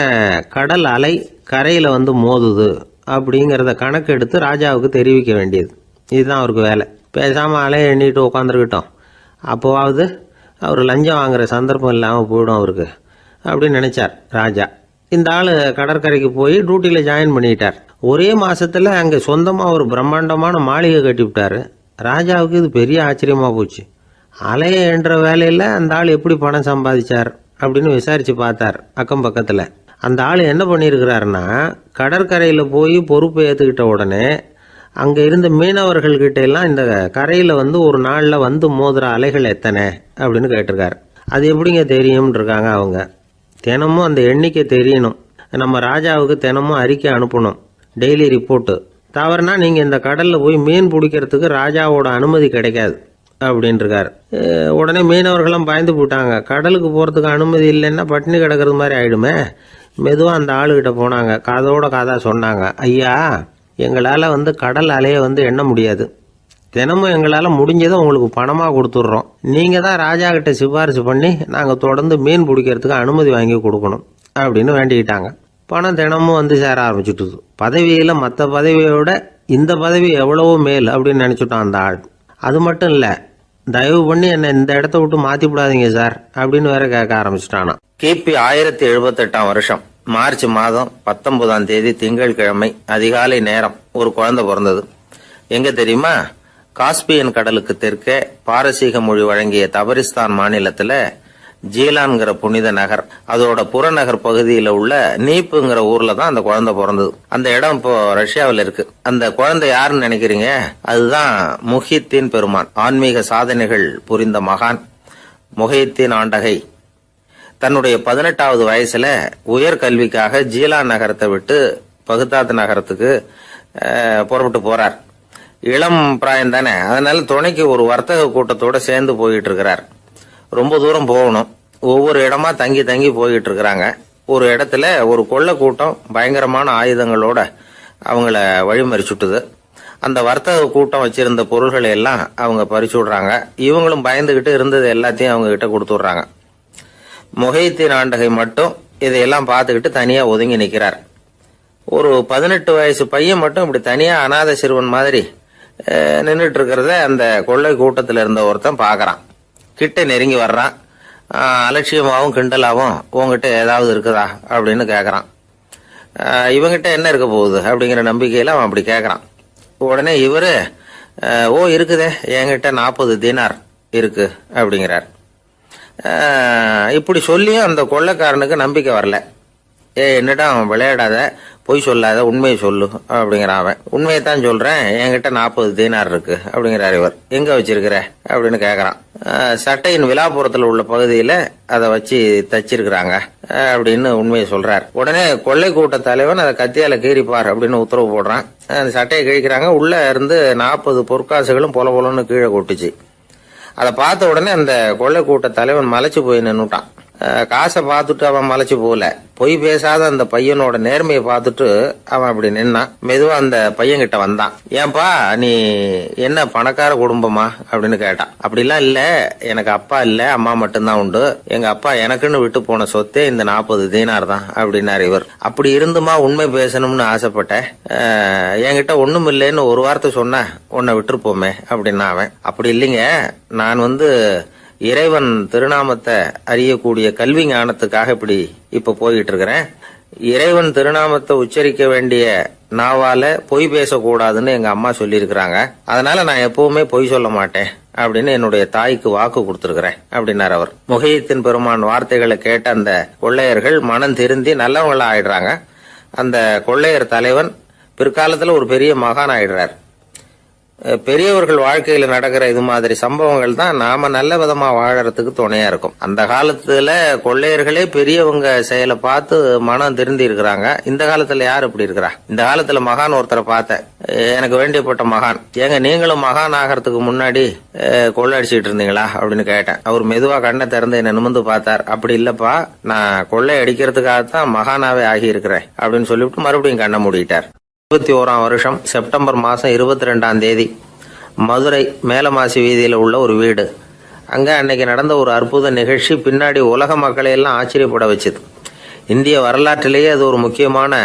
கடல் அலை கரையில் வந்து மோதுது அப்படிங்கிறத கணக்கு எடுத்து ராஜாவுக்கு தெரிவிக்க வேண்டியது. இதுதான் அவருக்கு வேலை. பேசாமல் அலையை எண்ணிட்டு உட்காந்துருக்கிட்டோம், அப்போவாவது அவர் லஞ்சம் வாங்குகிற சந்தர்ப்பம் இல்லாமல் போயிடும் அவருக்கு அப்படின்னு நினச்சார் ராஜா. இந்த ஆள் கடற்கரைக்கு போய் டியூட்டியில் ஜாயின் பண்ணிட்டார். ஒரே மாதத்தில் அங்கே சொந்தமாக ஒரு பிரம்மாண்டமான மாளிகை கட்டி விட்டார். ராஜாவுக்கு இது பெரிய ஆச்சரியமாக போச்சு. அலையை என்ற வேலையில் அந்த ஆள் எப்படி பணம் சம்பாதிச்சார் அப்படின்னு விசாரித்து பார்த்தார் அக்கம் பக்கத்தில். அந்த ஆள் என்ன பண்ணியிருக்கிறாருன்னா, கடற்கரையில் போய் பொறுப்பை ஏற்றுக்கிட்ட உடனே அங்கே இருந்த மீனவர்கள்கிட்ட எல்லாம் இந்த கரையில் வந்து ஒரு நாளில் வந்து மோதுற அலைகள் எத்தனை அப்படின்னு கேட்டிருக்காரு. அது எப்படிங்க தெரியும்னு இருக்காங்க அவங்க. தினமும் அந்த எண்ணிக்கை தெரியணும். நம்ம ராஜாவுக்கு தினமும் அறிக்கை அனுப்பணும், டெய்லி ரிப்போர்ட்டு. தவறுனா நீங்கள் இந்த கடலில் போய் மீன் பிடிக்கிறதுக்கு ராஜாவோட அனுமதி கிடைக்காது அப்படின்ட்டுருக்காரு. உடனே மீனவர்களும் பயந்து போட்டாங்க. கடலுக்கு போகிறதுக்கு அனுமதி இல்லைன்னா பட்டினி கிடக்கிறது மாதிரி ஆகிடுமே. மெதுவாக அந்த ஆளுகிட்ட போனாங்க, காதோட காதாக சொன்னாங்க, ஐயா, எங்களால் வந்து கடல் அலையை வந்து எண்ண முடியாது. தினமும் எங்களால் முடிஞ்சதை உங்களுக்கு பணமாக கொடுத்துட்றோம். நீங்கள் தான் ராஜா கிட்ட சிபாரிசு பண்ணி நாங்கள் தொடர்ந்து மீன் பிடிக்கிறதுக்கு அனுமதி வாங்கி கொடுக்கணும் அப்படின்னு வேண்டிக்கிட்டாங்க. பணம் தினமும் வந்து சேர ஆரம்பிச்சுட்டுது. பதவியில் மற்ற பதவியோட இந்த பதவி எவ்வளவோ மேல் அப்படின்னு நினச்சிட்டான் அந்த ஆள். அது மட்டும் இல்லை, தயவு பண்ணி என்னை இந்த இடத்த விட்டு மாற்றி விடாதீங்க சார் அப்படின்னு வேற கேட்க ஆரம்பிச்சிட்டானா. கிபி 1078 வருஷம் மார்ச் மாதம் 19ஆம் தேதி திங்கட்கிழமை அதிகாலை நேரம் ஒரு குழந்தை பிறந்தது. எங்க தெரியுமா? காஸ்பியன் கடலுக்கு தெற்கே பாரசீக மொழி வழங்கிய தபரிஸ்தான் மாநிலத்துல ஜீலான்கிற புனித நகர், அதோட புறநகர் பகுதியில உள்ள நீப்புங்கிற ஊர்ல தான் அந்த குழந்தை பிறந்தது. அந்த இடம் இப்போ ரஷ்யாவில் இருக்கு. அந்த குழந்தை யாருன்னு நினைக்கிறீங்க? அதுதான் முஹித்தீன் பெருமான், ஆன்மீக சாதனைகள் புரிந்த மகான் முஹித்தீன் ஆண்டகை. தன்னுடைய 18வது வயசுல உயர்கல்விக்காக ஜீலான் நகரத்தை விட்டு பகுதாத் நகரத்துக்கு புறப்பட்டு போறார். இளம் பிராயம் தானே, அதனால துணைக்கு ஒரு வர்த்தக கூட்டத்தோட சேர்ந்து போயிட்டு இருக்கிறார். ரொம்ப தூரம் போகணும். ஒவ்வொரு இடமா தங்கி தங்கி போயிட்டு இருக்கிறாங்க. ஒரு இடத்துல ஒரு கொள்ளை கூட்டம் பயங்கரமான ஆயுதங்களோட அவங்கள வழிமறிச்சுட்டுது. அந்த வர்த்தக கூட்டம் வச்சிருந்த பொருள்களை எல்லாம் அவங்க பறிச்சு விடுறாங்க. இவங்களும் பயந்துகிட்டு இருந்தது எல்லாத்தையும் அவங்க கிட்ட கொடுத்துடுறாங்க. முஹைத்தீன் ஆண்டகை மட்டும் இதையெல்லாம் பார்த்துக்கிட்டு தனியா ஒதுங்கி நிக்கிறார். ஒரு 18 வயசு பையன் மட்டும் இப்படி தனியா அநாத சிறுவன் மாதிரி நின்றுட்டு இருக்கிறத அந்த கொள்ளை கூட்டத்தில் இருந்த ஒருத்தன் பாக்குறான். கிட்ட நெருங்கி வர்றான். அலட்சியமாவும் கிண்டலாவும் உங்ககிட்ட ஏதாவது இருக்குதா அப்படின்னு கேக்குறான். இவங்கிட்ட என்ன இருக்க போகுது அப்படிங்கிற நம்பிக்கையில அவன் அப்படி கேக்குறான். உடனே இவரு இருக்குதே, என்கிட்ட 40 தீனார் இருக்கு அப்படிங்கிறார். இப்படி சொல்லியும் அந்த கொள்ளைக்காரனுக்கு நம்பிக்கை வரல. என்னடா அவன் விளையாடாத, பொய் சொல்லாத, உண்மையை சொல்லு அப்படிங்கிறான். அவன் உண்மையை தான் சொல்றேன், என்கிட்ட 40 தீனார் இருக்கு அப்படிங்கிறார். இவர் எங்க வச்சிருக்கிற அப்படின்னு கேக்குறான். சட்டையின் விழாப்புறத்துல உள்ள பகுதியில அதை வச்சு தச்சிருக்கிறாங்க அப்படின்னு உண்மையை சொல்றார். உடனே கொள்ளை கூட்ட தலைவன் அதை கத்தியால கீறிப்பார் அப்படின்னு உத்தரவு போடுறான். அந்த சட்டையை கிழிக்கிறாங்க. உள்ள இருந்து 40 பொற்காசுகளும் பொல பொலன்னு கீழே கொட்டுச்சு. அதை பார்த்த உடனே அந்த கொள்ளை கூட்ட தலைவன் மலைச்சு போய் நின்னுட்டான். காசை பார்த்துட்டு அவன் மலைச்சு போகல, பொய் பேசாத அந்த பையனோட நேர்மையை பார்த்துட்டு அவன் அப்படி நின்னான். மெதுவா அந்த பையன் கிட்ட வந்தான். ஏன்பா, நீ என்ன பணக்கார குடும்பமா அப்படின்னு கேட்டான். அப்படிலாம் இல்ல, எனக்கு அப்பா இல்ல, அம்மா மட்டும்தான் உண்டு. எங்க அப்பா எனக்குன்னு விட்டு போன சொத்தே இந்த 40 தீனார் தான் அப்படின்னாரு இவர். அப்படி இருந்துமா உண்மை பேசணும்னு ஆசைப்பட்டேன். என்கிட்ட ஒண்ணும் இல்லைன்னு ஒரு வார்த்தை சொன்ன உன்னை விட்டுருப்போமே அப்படின்னா அவன். அப்படி இல்லைங்க, நான் இறைவன் திருநாமத்தை அறியக்கூடிய கல்வி ஞானத்துக்காக இப்ப போயிட்டு இருக்கிறேன். இறைவன் திருநாமத்தை உச்சரிக்க வேண்டிய நாவால பொய் பேசக்கூடாதுன்னு எங்க அம்மா சொல்லியிருக்கிறாங்க. அதனால நான் எப்பவுமே பொய் சொல்ல மாட்டேன் அப்படின்னு என்னுடைய தாய்க்கு வாக்கு கொடுத்திருக்கிறேன் அப்படின்னார் அவர். முஹைத்தீன் பெருமான் வார்த்தைகளை கேட்ட அந்த கொள்ளையர்கள் மனம் திருந்தி நல்லவங்களா ஆயிடுறாங்க. அந்த கொள்ளையர் தலைவன் பிற்காலத்துல ஒரு பெரிய மகான் ஆயிடுறார். பெரியவர்கள் வாழ்க்கையில நடக்கிற இது மாதிரி சம்பவங்கள் தான் நாம நல்ல விதமா வாழறதுக்கு துணையா இருக்கும். அந்த காலத்துல கொள்ளையர்களே பெரியவங்க செயலை பார்த்து மனம் திருந்தி இருக்கிறாங்க. இந்த காலத்துல யார் இப்படி இருக்கிறா? இந்த காலத்துல மகான் ஒருத்தரை பார்த்தேன், எனக்கு வேண்டியப்பட்ட மகான். ஏங்க, நீங்களும் மகான் ஆகிறதுக்கு முன்னாடி கொள்ளை அடிச்சுட்டு இருந்தீங்களா அப்படின்னு கேட்டேன். அவர் மெதுவா கண்ணை திறந்து என்ன நிமிந்து பார்த்தார். அப்படி இல்லப்பா, நான் கொள்ளை அடிக்கிறதுக்காகத்தான் மகானாவே ஆகி இருக்கிறேன் அப்படின்னு சொல்லிவிட்டு மறுபடியும் கண்ணை மூடிட்டார். 21ஆம் வருஷம் செப்டம்பர் மாசம் 22ஆம் தேதி மதுரை மேலமாசி வீதியில உள்ள ஒரு வீடு. அங்க அன்னைக்கு நடந்த ஒரு அற்புத நிகழ்ச்சி பின்னாடி உலக மக்களை எல்லாம் ஆச்சரியப்பட வச்சுது. இந்திய வரலாற்றிலேயே அது ஒரு முக்கியமான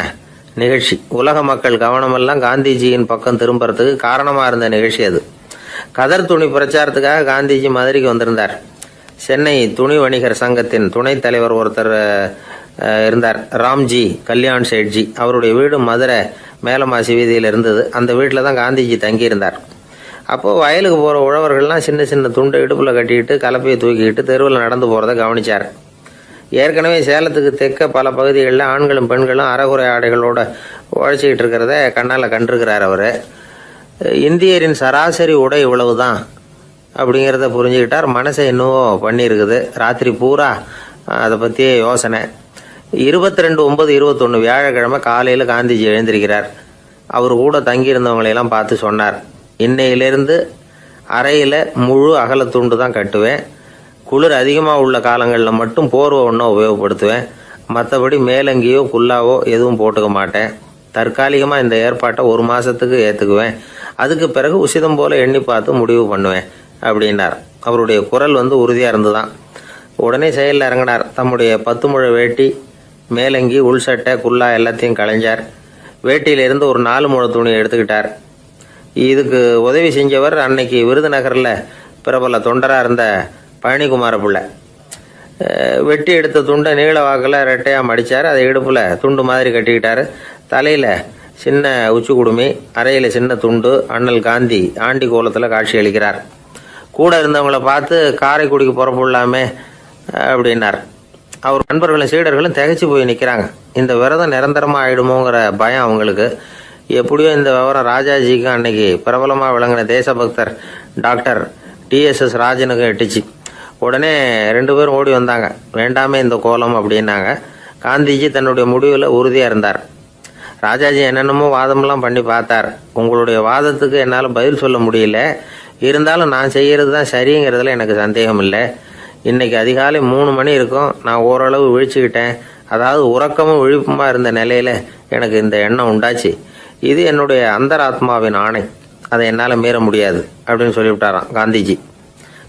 நிகழ்ச்சி. உலக மக்கள் கவனமெல்லாம் காந்திஜியின் பக்கம் திரும்புறதுக்கு காரணமா இருந்த நிகழ்ச்சி அது. கதர் துணி பிரச்சாரத்துக்காக காந்திஜி மதுரைக்கு வந்திருந்தார். சென்னை துணி வணிகர் சங்கத்தின் துணைத் தலைவர் ஒருத்தர் இருந்தார், ராம்ஜி கல்யாண் சேட்ஜி. அவருடைய வீடு மதுரை மேலமாசி வீதியில் இருந்தது. அந்த வீட்டில் தான் காந்திஜி தங்கியிருந்தார். அப்போது வயலுக்கு போகிற உழவர்கள்லாம் சின்ன சின்ன துண்டை இடுப்பில் கட்டிக்கிட்டு கலப்பையை தூக்கிக்கிட்டு தெருவில் நடந்து போகிறத கவனிச்சார். ஏற்கனவே சேலத்துக்கு தெற்க பல பகுதிகளில் ஆண்களும் பெண்களும் அறகுறை ஆடைகளோட உழைச்சிக்கிட்டு இருக்கிறத கண்ணால் கண்டிருக்கிறார் அவர். இந்தியரின் சராசரி உடை இவ்வளவு தான் அப்படிங்கிறத புரிஞ்சுக்கிட்டார். மனசை என்னவோ பண்ணியிருக்குது. ராத்திரி பூரா அதை பற்றியே யோசனை. 22/9/21 வியாழக்கிழமை காலையில் காந்திஜி எழுந்திருக்கிறார். அவர் கூட தங்கியிருந்தவங்களையெல்லாம் பார்த்து சொன்னார், இன்னையிலிருந்து அறையில் முழு அகலத்துண்டு தான் கட்டுவேன். குளிர் அதிகமாக உள்ள காலங்களில் மட்டும் போர்வை ஒன்றும் உபயோகப்படுத்துவேன். மற்றபடி மேலங்கியோ குல்லாவோ எதுவும் போட்டுக்க மாட்டேன். தற்காலிகமாக இந்த ஏற்பாட்டை 1 மாதத்துக்கு ஏற்றுக்குவேன். அதுக்கு பிறகு உசிதம் போல எண்ணி பார்த்து முடிவு பண்ணுவேன் அப்படின்னார். அவருடைய குரல் உறுதியாக இருந்துதான். உடனே செயலில் இறங்கினார். தம்முடைய 10 முழ வேட்டி, மேலங்கி, உள் சட்டை, குல்லா எல்லாத்தையும் களைஞ்சார். வேட்டியிலிருந்து ஒரு 4 முழ துணியை எடுத்துக்கிட்டார். இதுக்கு உதவி செஞ்சவர் அன்னைக்கு விருதுநகரில் பிரபல தொண்டராக இருந்த பழனிக்குமார பிள்ளை. வெட்டி எடுத்த துண்டை நீள வாக்கில் ரெட்டையாக மடித்தார். அதை இடுப்பில் துண்டு மாதிரி கட்டிக்கிட்டார். தலையில் சின்ன உச்சி குடுமி, அறையில் சின்ன துண்டு. அண்ணல் காந்தி ஆண்டி கோலத்தில் காட்சி அளிக்கிறார். கூட இருந்தவங்கள பார்த்து காரைக்குடிக்கு புறப்படலாமே அப்படின்னார். அவர் நண்பர்களும் சீடர்களும் திகைச்சு போய் நிற்கிறாங்க. இந்த விரதம் நிரந்தரமாக ஆயிடுமோங்கிற பயம் அவங்களுக்கு. எப்படியோ இந்த விவரம் ராஜாஜிக்கும் அன்னைக்கு பிரபலமாக விளங்கின தேசபக்தர் டாக்டர் TSS ராஜனுக்கும் எட்டுச்சு. உடனே 2 பேரும் ஓடி வந்தாங்க. வேண்டாமே இந்த கோலம் அப்படின்னாங்க. காந்திஜி தன்னுடைய முடிவில் உறுதியாக இருந்தார். ராஜாஜி என்னென்னமோ வாதமெல்லாம் பண்ணி பார்த்தார். உங்களுடைய வாதத்துக்கு என்னால் பதில் சொல்ல முடியல, இருந்தாலும் நான் செய்கிறது தான் சரிங்கிறதுல எனக்கு சந்தேகம் இல்லை. இன்னைக்கு அதிகாலை 3 மணி இருக்கும். நான் ஓரளவு விழிச்சுக்கிட்டேன். அதாவது உறக்கமும் விழிப்புமா இருந்த நிலையில எனக்கு இந்த எண்ணம் உண்டாச்சு. இது என்னுடைய அந்தராத்மாவின் ஆணை, அதை என்னால் மீற முடியாது அப்படின்னு சொல்லிவிட்டாராம் காந்திஜி.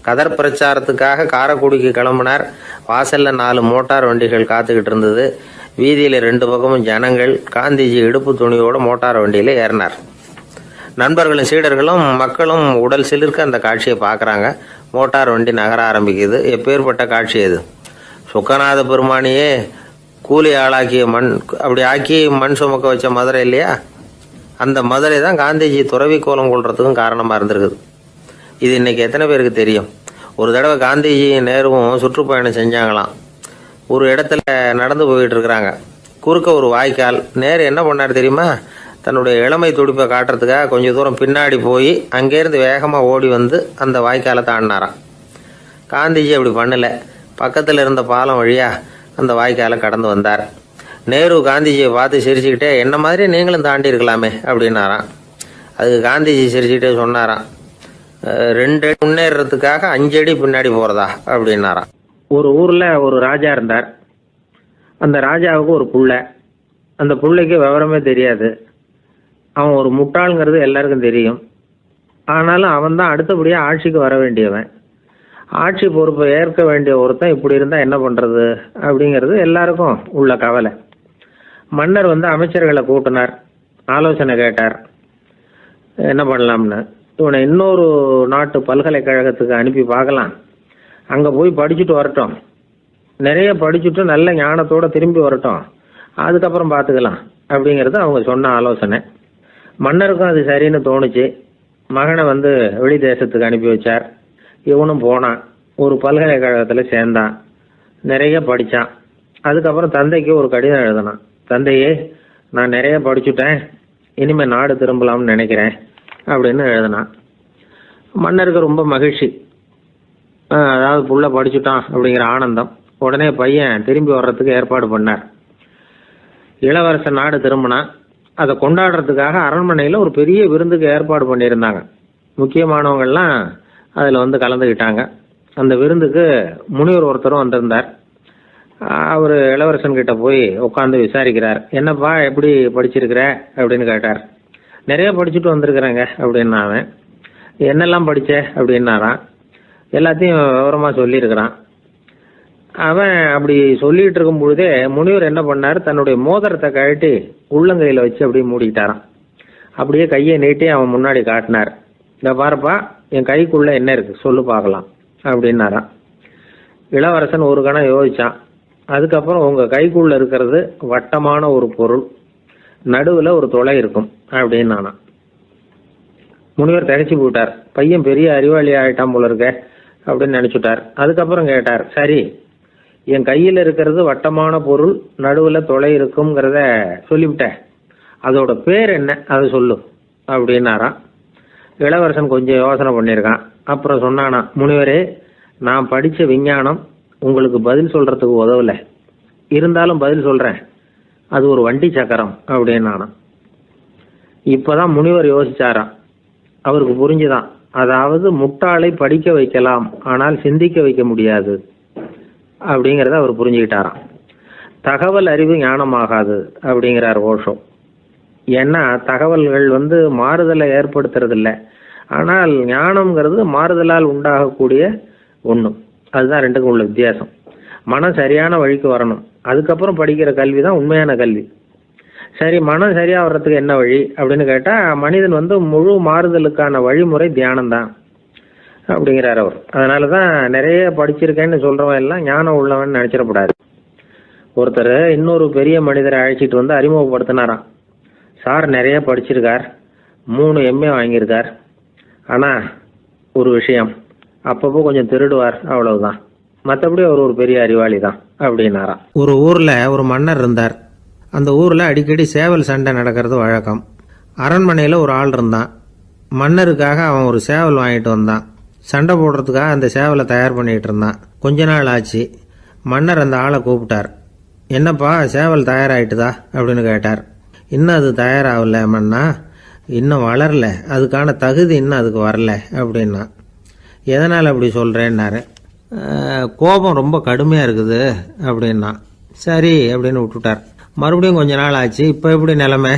கதர் பிரச்சாரத்துக்காக காரைக்குடிக்கு கிளம்பினார். வாசல்ல 4 மோட்டார் வண்டிகள் காத்துக்கிட்டு இருந்தது. வீதியில் 2 பக்கமும் ஜனங்கள். காந்திஜி இடுப்பு துணியோட மோட்டார் வண்டியில் ஏறினார். நண்பர்களும் சீடர்களும் மக்களும் உடல் சிலிர்க்க அந்த காட்சியை பார்க்குறாங்க. மோட்டார் வண்டி நகர ஆரம்பிக்குது. எப்பேற்பட்ட காட்சி அது! சுக்கநாத பெருமானியே கூலி ஆளாக்கிய மண், அப்படி ஆக்கி மண் சுமக்க வச்ச மதுரை இல்லையா, அந்த மதுரை தான் காந்திஜி துறவி கோலம் கொள்றதுக்கும் காரணமாக இருந்திருக்குது. இது இன்னைக்கு எத்தனை பேருக்கு தெரியும்? ஒரு தடவை காந்திஜி நேருவும் சுற்றுப்பயணம் செஞ்சாங்களாம். ஒரு இடத்துல நடந்து போயிட்டு இருக்கிறாங்க. குறுக்க ஒரு வாய்க்கால். நேரு என்ன பண்ணார் தெரியுமா? தன்னுடைய இளமை துடிப்பை காட்டுறதுக்காக கொஞ்சம் தூரம் பின்னாடி போய் அங்கேருந்து வேகமாக ஓடி வந்து அந்த வாய்க்காலை தாண்டினாராம். காந்திஜி அப்படி பண்ணல. பக்கத்தில் இருந்த பாலம் வழியா அந்த வாய்க்காலை கடந்து வந்தார். நேரு காந்திஜியை பார்த்து சிரிச்சுக்கிட்டே, என்ன மாதிரி நீங்களும் தாண்டி இருக்கலாமே அப்படின்னாராம். அதுக்கு காந்திஜி சிரிச்சுக்கிட்டே சொன்னாராம், 2 அடி முன்னேறதுக்காக 5 அடி பின்னாடி போறதா அப்படின்னாராம். ஒரு ஊர்ல ஒரு ராஜா இருந்தார். அந்த ராஜாவுக்கு ஒரு புள்ள. அந்த புள்ளைக்கு விவரமே தெரியாது. அவன் ஒரு முட்டாளுங்கிறது எல்லாருக்கும் தெரியும். ஆனாலும் அவன் தான் அடுத்தபடியாக ஆட்சிக்கு வர வேண்டியவன். ஆட்சி பொறுப்பை ஏற்க வேண்டிய ஒருத்தன் இப்படி இருந்தால் என்ன பண்ணுறது அப்படிங்கிறது எல்லாருக்கும் உள்ள கவலை. மன்னர் அமைச்சர்களை கூட்டினார். ஆலோசனை கேட்டார், என்ன பண்ணலாம்னு. இவனை இன்னொரு நாட்டு பல்கலைக்கழகத்துக்கு அனுப்பி பார்க்கலாம். அங்கே போய் படிச்சுட்டு வரட்டும். நிறைய படிச்சுட்டு நல்ல ஞானத்தோடு திரும்பி வரட்டும். அதுக்கப்புறம் பார்த்துக்கலாம் அப்படிங்கிறது அவங்க சொன்ன ஆலோசனை. மன்னருக்கும் அது சரின்னு தோணுச்சு. மகனை வெளி தேசத்துக்கு அனுப்பி வச்சார். இவனும் போனான். ஒரு பல்கலைக்கழகத்தில் சேர்ந்தான். நிறைய படித்தான். அதுக்கப்புறம் தந்தைக்கு ஒரு கடிதம் எழுதினான். தந்தையே, நான் நிறைய படிச்சுட்டேன், இனிமேல் நாடு திரும்பலாம்னு நினைக்கிறேன் அப்படின்னு எழுதினான். மன்னருக்கு ரொம்ப மகிழ்ச்சி. அதாவது புள்ள படிச்சுட்டான் அப்படிங்கிற ஆனந்தம். உடனே பையன் திரும்பி வர்றதுக்கு ஏற்பாடு பண்ணார். இளவரசன் நாடு திரும்பினான். அதை கொண்டாடுறதுக்காக அரண்மனையில் ஒரு பெரிய விருந்துக்கு ஏற்பாடு பண்ணியிருந்தாங்க. முக்கியமானவங்கள்லாம் அதில் கலந்துக்கிட்டாங்க. அந்த விருந்துக்கு முனிவர் ஒருத்தரும் வந்திருந்தார். அவர் இளவரசன் கிட்ட போய் உட்காந்து விசாரிக்கிறார். என்னப்பா, எப்படி படிச்சிருக்கிற அப்படின்னு கேட்டார். நிறைய படிச்சுட்டு வந்திருக்கிறேங்க அப்படின்னா அவன். என்னெல்லாம் படித்த அப்படின்னாரான். எல்லாத்தையும் விவரமாக சொல்லியிருக்கிறான். அவன் அப்படி சொல்லிட்டு இருக்கும் பொழுதே முனிவர் என்ன பண்ணார், தன்னுடைய மோதிரத்தை கழட்டி உள்ளங்கையில் வச்சு அப்படியே மூடிக்கிட்டாரான். அப்படியே கையை நீட்டி அவன் முன்னாடி காட்டினார். இந்த பாருப்பா, என் கைக்குள்ள என்ன இருக்கு சொல்லு பார்க்கலாம் அப்படின்னாரான். இளவரசன் ஒரு கணம் யோசிச்சான். அதுக்கப்புறம் உங்க கைக்குள்ள இருக்கிறது வட்டமான ஒரு பொருள், நடுவில் ஒரு துளை இருக்கும் அப்படின்னு. முனிவர் திகைச்சு போட்டார். பையன் பெரிய அறிவாளி ஆயிட்டான் போல இருக்க அப்படின்னு நினைச்சுட்டார். அதுக்கப்புறம் கேட்டார், சரி, என் கையில் இருக்கிறது வட்டமான பொருள், நடுவில் துளை இருக்குங்கிறத சொல்லிவிட்டேன், அதோட பேர் என்ன, அதை சொல்லு அப்படின்னாராம். இளவரசன் கொஞ்சம் யோசனை பண்ணியிருக்கான். அப்புறம் சொன்னானா, முனிவரே, நான் படித்த விஞ்ஞானம் உங்களுக்கு பதில் சொல்றதுக்கு உதவல, இருந்தாலும் பதில் சொல்றேன், அது ஒரு வண்டி சக்கரம் அப்படின்னானா. இப்பதான் முனிவர் யோசிச்சாராம். அவருக்கு புரிஞ்சுதான், அதாவது முட்டாளை படிக்க வைக்கலாம், ஆனால் சிந்திக்க வைக்க முடியாது அப்படிங்கிறத அவர் புரிஞ்சுக்கிட்டாராம். தகவல் அறிவு ஞானமாகாது அப்படிங்கிறார் ஓஷோ. ஏன்னா தகவல்கள் மாறுதலை ஏற்படுத்துறது இல்லை, ஆனால் ஞானம்ங்கிறது மாறுதலால் உண்டாகக்கூடிய ஒன்று. அதுதான் ரெண்டுக்கும் உள்ள வித்தியாசம். மனம் சரியான வழிக்கு வரணும், அதுக்கப்புறம் படிக்கிற கல்வி தான் உண்மையான கல்வி. சரி, மனம் சரியா வர்றதுக்கு என்ன வழி அப்படின்னு கேட்டா, மனிதன் முழு மாறுதலுக்கான வழிமுறை தியானம் தான் அப்படிங்கிறார் அவர். அதனாலதான் நிறைய படிச்சிருக்கேன்னு சொல்றவன் எல்லாம் ஞானம் உள்ளவன் நினைச்சிடக்கூடாது. ஒருத்தர் இன்னொரு பெரிய மனிதரை அழைச்சிட்டு அறிமுகப்படுத்தினாராம். சார் நிறைய படிச்சிருக்கார், 3 MA வாங்கியிருக்கார், ஆனா ஒரு விஷயம், அப்பப்போ கொஞ்சம் திருடுவார், அவ்வளவுதான், மற்றபடி அவர் ஒரு பெரிய அறிவாளி தான் அப்படின்னாராம். ஒரு ஊர்ல ஒரு மன்னர் இருந்தார். அந்த ஊர்ல அடிக்கடி சேவல் சண்டை நடக்கிறது வழக்கம். அரண்மனையில் ஒரு ஆள் இருந்தான். மன்னருக்காக அவன் ஒரு சேவல் வாங்கிட்டு வந்தான். சண்டை போடுறதுக்காக அந்த சேவலை தயார் பண்ணிகிட்டு இருந்தான். கொஞ்ச நாள் ஆச்சு. மன்னர் அந்த ஆளை கூப்பிட்டார். என்னப்பா சேவல் தயாராகிட்டுதா அப்படின்னு கேட்டார். இன்னும் அது தயாராகல மன்னா, இன்னும் வளரல, அதுக்கான தகுதி இன்னும் அதுக்கு வரல அப்படின்னா. எதனால் அப்படி சொல்கிறேன்னாரு. கோபம் ரொம்ப கடுமையாக இருக்குது அப்படின்னா. சரி அப்படின்னு விட்டுட்டார். மறுபடியும் கொஞ்ச நாள் ஆச்சு. இப்போ எப்படி நிலைமை,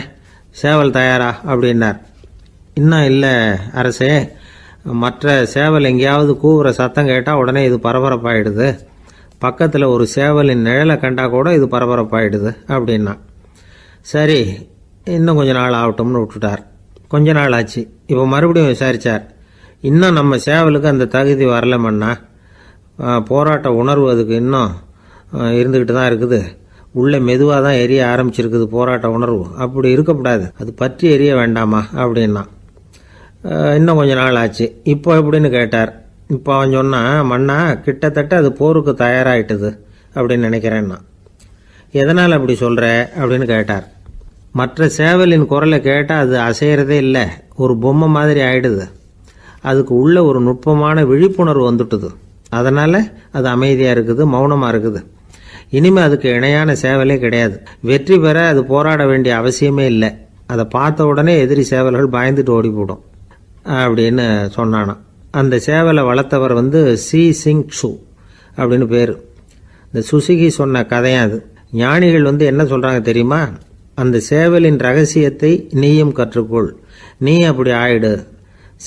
சேவல் தயாரா அப்படின்னார். இன்னும் இல்லை அரசே, மற்ற சேவல் எங்கேயாவது கூவுற சத்தம் கேட்டால் உடனே இது பரபரப்பாயிடுது, பக்கத்தில் ஒரு சேவலின் நிழலை கண்டா கூட இது பரபரப்பாயிடுது அப்படின்னா. சரி இன்னும் கொஞ்ச நாள் ஆகட்டும்னு விட்டுட்டார். கொஞ்ச நாள் ஆச்சு. இப்போ மறுபடியும் விசாரித்தார். இன்னும் நம்ம சேவலுக்கு அந்த தகுதி வரலமன்னா, போராட்ட உணர்வு அதுக்கு இன்னும் இருந்துக்கிட்டு தான் இருக்குது, உள்ளே மெதுவாக தான் எரிய ஆரம்பிச்சிருக்குது போராட்ட உணர்வு, அப்படி இருக்கக்கூடாது, அது பற்றி எரிய வேண்டாமா அப்படின்னா. இன்னும் கொஞ்ச நாள் ஆச்சு. இப்போ எப்படின்னு கேட்டார். இப்போ அவன் சொன்னான், மன்னா கிட்டத்தட்ட அது போருக்கு தயாராகிட்டுது அப்படின்னு நினைக்கிறேன்னா. எதனால் அப்படி சொல்கிற அப்படின்னு கேட்டார். மற்ற சேவலின் குரலை கேட்டால் அது அசைகிறதே இல்லை, ஒரு பொம்மை மாதிரி ஆயிடுது, அதுக்கு உள்ள ஒரு நுட்பமான விழிப்புணர்வு வந்துட்டுது, அதனால் அது அமைதியாக இருக்குது, மௌனமாக இருக்குது. இனிமேல் அதுக்கு இணையான சேவலே கிடையாது. வெற்றி பெற அது போராட வேண்டிய அவசியமே இல்லை, அதை பார்த்த உடனே எதிரி சேவல்கள் பயந்துட்டு ஓடி போடும் அப்படின்னு சொன்னானான். அந்த சேவலை வளர்த்தவர் சி சிங் சு அப்படின்னு பேர். இந்த சுசுகி சொன்ன கதையும் அது. ஞானிகள் என்ன சொல்கிறாங்க தெரியுமா, அந்த சேவலின் ரகசியத்தை நீயும் கற்றுக்கொள், நீ அப்படி ஆயிடு,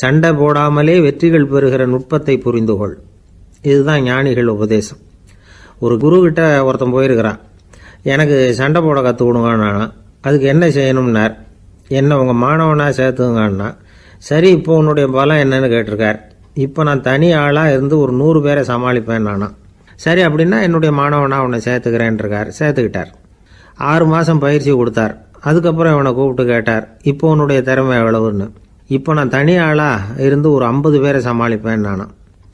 சண்டை போடாமலே வெற்றிகள் பெறுகிற நுட்பத்தை புரிந்துகொள். இதுதான் ஞானிகள் உபதேசம். ஒரு குருக்கிட்ட ஒருத்தன் போயிருக்கிறான். எனக்கு சண்டை போட கற்றுக் கொடுங்கண்ணா, அதுக்கு என்ன செய்யணும்னார். என்ன உங்கள் மாணவனாக சேர்த்துங்கண்ணா. சரி இப்போ உன்னுடைய பலம் என்னன்னு கேட்டிருக்கார். இப்போ நான் தனி ஆளாக இருந்து ஒரு 100 பேரை சமாளிப்பேன் நானா. சரி அப்படின்னா என்னுடைய மாணவனாக உன்னை சேர்த்துக்கிறேன்ருக்கார். சேர்த்துக்கிட்டார். 6 மாதம் பயிற்சி கொடுத்தார். அதுக்கப்புறம் இவனை கூப்பிட்டு கேட்டார், இப்போ உன்னுடைய திறமை எவ்வளவுன்னு. இப்போ நான் தனி ஆளாக இருந்து ஒரு 50 பேரை சமாளிப்பேன் நானா.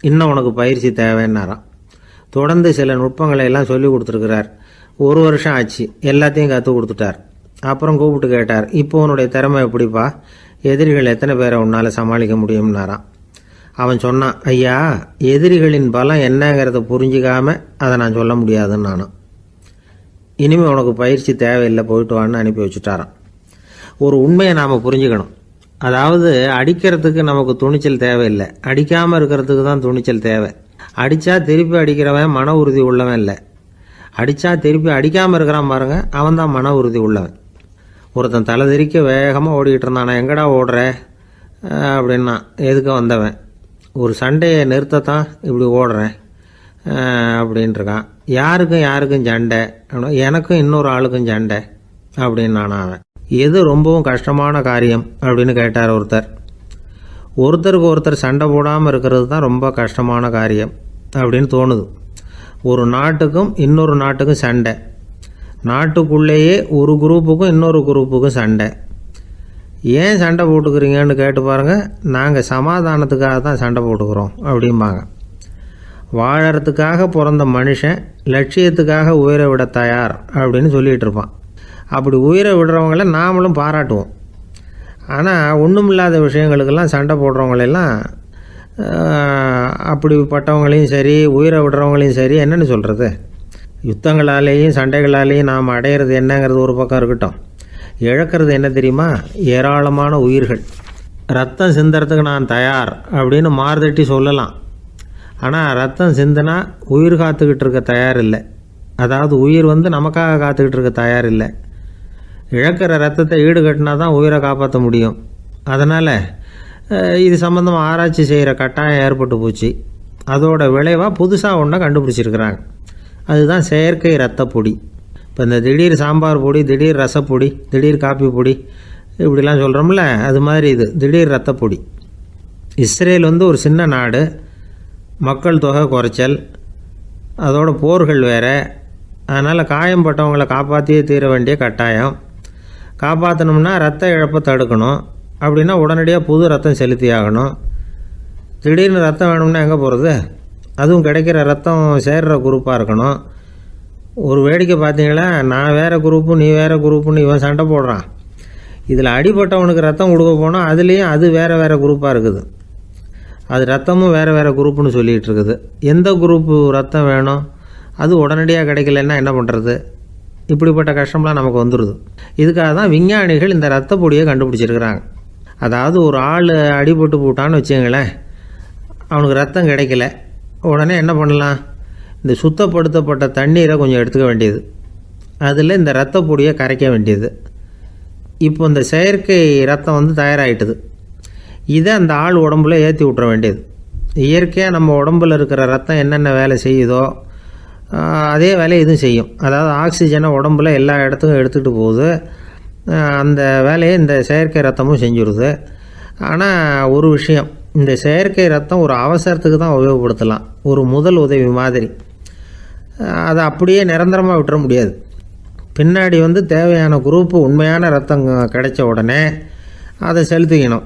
இன்னும் உனக்கு பயிற்சி தேவைன்னாராம். தொடர்ந்து சில நுட்பங்களை எல்லாம் சொல்லி கொடுத்துருக்கிறார். 1 வருஷம் ஆச்சு. எல்லாத்தையும் கற்றுக் கொடுத்துட்டார். அப்புறம் கூப்பிட்டு கேட்டார், இப்போ உன்னுடைய திறமை எப்படிப்பா, எதிரிகள் எத்தனை பேரை உன்னால் சமாளிக்க முடியும்னாராம். அவன் சொன்னான், ஐயா எதிரிகளின் பலம் என்னங்கிறத புரிஞ்சிக்காம அதை நான் சொல்ல முடியாதுன்னு நானும். இனிமேல் உனக்கு பயிற்சி தேவையில்லை, போயிட்டு வான்னு அனுப்பி வச்சுட்டாரான். ஒரு உண்மையை நாம் புரிஞ்சுக்கணும். அதாவது அடிக்கிறதுக்கு நமக்கு துணிச்சல் தேவையில்லை, அடிக்காமல் இருக்கிறதுக்கு தான் துணிச்சல் தேவை. அடித்தா திருப்பி அடிக்கிறவன் மன உறுதி உள்ளவன் இல்லை, அடித்தா திருப்பி அடிக்காமல் இருக்கிறான் பாருங்க, அவன் தான் மன உறுதி உள்ளவன். ஒருத்தன் தலை திரிக்க வேகமாக ஓடிக்கிட்டு இருந்தான். நான் எங்கடா ஓடுற அப்படின்னா, எதுக்க வந்தவன், ஒரு சண்டையை நிறுத்தத்தான் இப்படி ஓடுறேன் அப்படின்ட்டுருக்கான். யாருக்கும் சண்டை, எனக்கும் இன்னொரு ஆளுக்கும் சண்டை அப்படின்னு நானா. அவன் எது ரொம்பவும் கஷ்டமான காரியம் அப்படின்னு கேட்டார் ஒருத்தர். ஒருத்தருக்கு ஒருத்தர் சண்டை போடாமல் இருக்கிறது தான் ரொம்ப கஷ்டமான காரியம் அப்படின்னு தோணுது. ஒரு நாட்டுக்கும் இன்னொரு நாட்டுக்கும் சண்டை, நாட்டுக்குள்ளேயே ஒரு குரூப்புக்கும் இன்னொரு குரூப்புக்கும் சண்டை. ஏன் சண்டை போட்டுக்கிறீங்கன்னு கேட்டு பாருங்கள். நாங்கள் சமாதானத்துக்காக தான் சண்டை போட்டுக்கிறோம் அப்படிம்பாங்க. வாழறதுக்காக பிறந்த மனுஷன் லட்சியத்துக்காக உயிரை விட தயார் அப்படின்னு சொல்லிகிட்டு இருப்பான். அப்படி உயிரை விடுறவங்கள நாமளும் பாராட்டுவோம். ஆனால் ஒன்றுமில்லாத விஷயங்களுக்கெல்லாம் சண்டை போடுறவங்களெல்லாம், அப்படிப்பட்டவங்களையும் சரி உயிரை விடுறவங்களையும் சரி என்னென்னு சொல்கிறது, யுத்தங்களாலேயும் சண்டைகளாலேயும் நாம் அடையிறது என்னங்கிறது ஒரு பக்கம் இருக்கட்டும், இழக்கிறது என்ன தெரியுமா, ஏராளமான உயிர்கள். ரத்தம் சிந்துறதுக்கு நான் தயார் அப்படின்னு மார்தட்டி சொல்லலாம். ஆனால் ரத்தம் சிந்தினா உயிர் காத்துக்கிட்டு இருக்க தயார் இல்லை. அதாவது உயிர் நமக்காக காத்துக்கிட்டு இருக்க தயார் இல்லை. இழக்கிற ரத்தத்தை ஈடுகட்டினா தான் உயிரை காப்பாற்ற முடியும். அதனால் இது சம்மந்தமாக ஆராய்ச்சி செய்கிற கட்டாயம் ஏற்பட்டு போச்சு. அதோட விளைவாக புதுசாக ஒன்றை கண்டுபிடிச்சிருக்கிறாங்க. அதுதான் செயற்கை ரத்த பொடி. இப்போ இந்த திடீர் சாம்பார் பொடி, திடீர் ரசப்பொடி, திடீர் காப்பி பொடி இப்படிலாம் சொல்கிறோம்ல, அது மாதிரி இது திடீர் ரத்த பொடி. இஸ்ரேல் ஒரு சின்ன நாடு, மக்கள் தொகை குறைச்சல், அதோட போர்கள் வேறு. அதனால் காயம்பட்டவங்களை காப்பாற்றியே தீர வேண்டிய கட்டாயம். காப்பாற்றணும்னா ரத்த இழப்பை தடுக்கணும். அப்படின்னா உடனடியாக புது ரத்தம் செலுத்தி ஆகணும். திடீர்னு ரத்தம் வேணும்னா எங்கே போகிறது? அதுவும் கிடைக்கிற ரத்தம் சேர்கிற குரூப்பாக இருக்கணும். ஒரு வேடிக்கை பார்த்தீங்களா, நான் வேறு குரூப்பு நீ வேறு குரூப்புன்னு இவன் சண்டை போடுறான். இதில் அடிபட்டவனுக்கு ரத்தம் கொடுக்க போனால் அதுலேயும் அது வேறு குரூப்பாக இருக்குது. அது ரத்தமும் வேறு வேறு குரூப்புன்னு சொல்லிகிட்டு இருக்குது. எந்த குரூப்பு ரத்தம் வேணும், அது உடனடியாக கிடைக்கலன்னா என்ன பண்ணுறது? இப்படிப்பட்ட கஷ்டம்லாம் நமக்கு வந்துடுது. இதுக்காக தான் விஞ்ஞானிகள் இந்த ரத்த பொடியை கண்டுபிடிச்சிருக்கிறாங்க. அதாவது ஒரு ஆள் அடிபட்டு போட்டான்னு வச்சுங்களேன், அவனுக்கு ரத்தம் கிடைக்கல, உடனே என்ன பண்ணலாம்? இந்த சுத்தப்படுத்தப்பட்ட தண்ணீரை கொஞ்சம் எடுத்துக்க வேண்டியது, அதில் இந்த ரத்த பொடியை கரைக்க வேண்டியது. இப்போ இந்த செயற்கை ரத்தம் வந்து தயாராகிட்டுது. இதை அந்த ஆள் உடம்புல ஏற்றி விட்டுற வேண்டியது. இயற்கையாக நம்ம உடம்பில் இருக்கிற ரத்தம் என்னென்ன வேலை செய்யுதோ அதே வேலையை இதுவும் செய்யும். அதாவது ஆக்சிஜனை உடம்புல எல்லா இடத்துக்கும் எடுத்துகிட்டு போகுது. அந்த வேலையை இந்த செயற்கை ரத்தமும் செஞ்சுருது. ஆனால் ஒரு விஷயம், இந்த செயற்கை ரத்தம் ஒரு அவசரத்துக்கு தான் உபயோகப்படுத்தலாம், ஒரு முதல் உதவி மாதிரி. அதை அப்படியே நிரந்தரமாக விட்டுற முடியாது. பின்னாடி வந்து தேவையான குரூப்பு உண்மையான ரத்தம் கிடைச்ச உடனே அதை செலுத்திக்கணும்.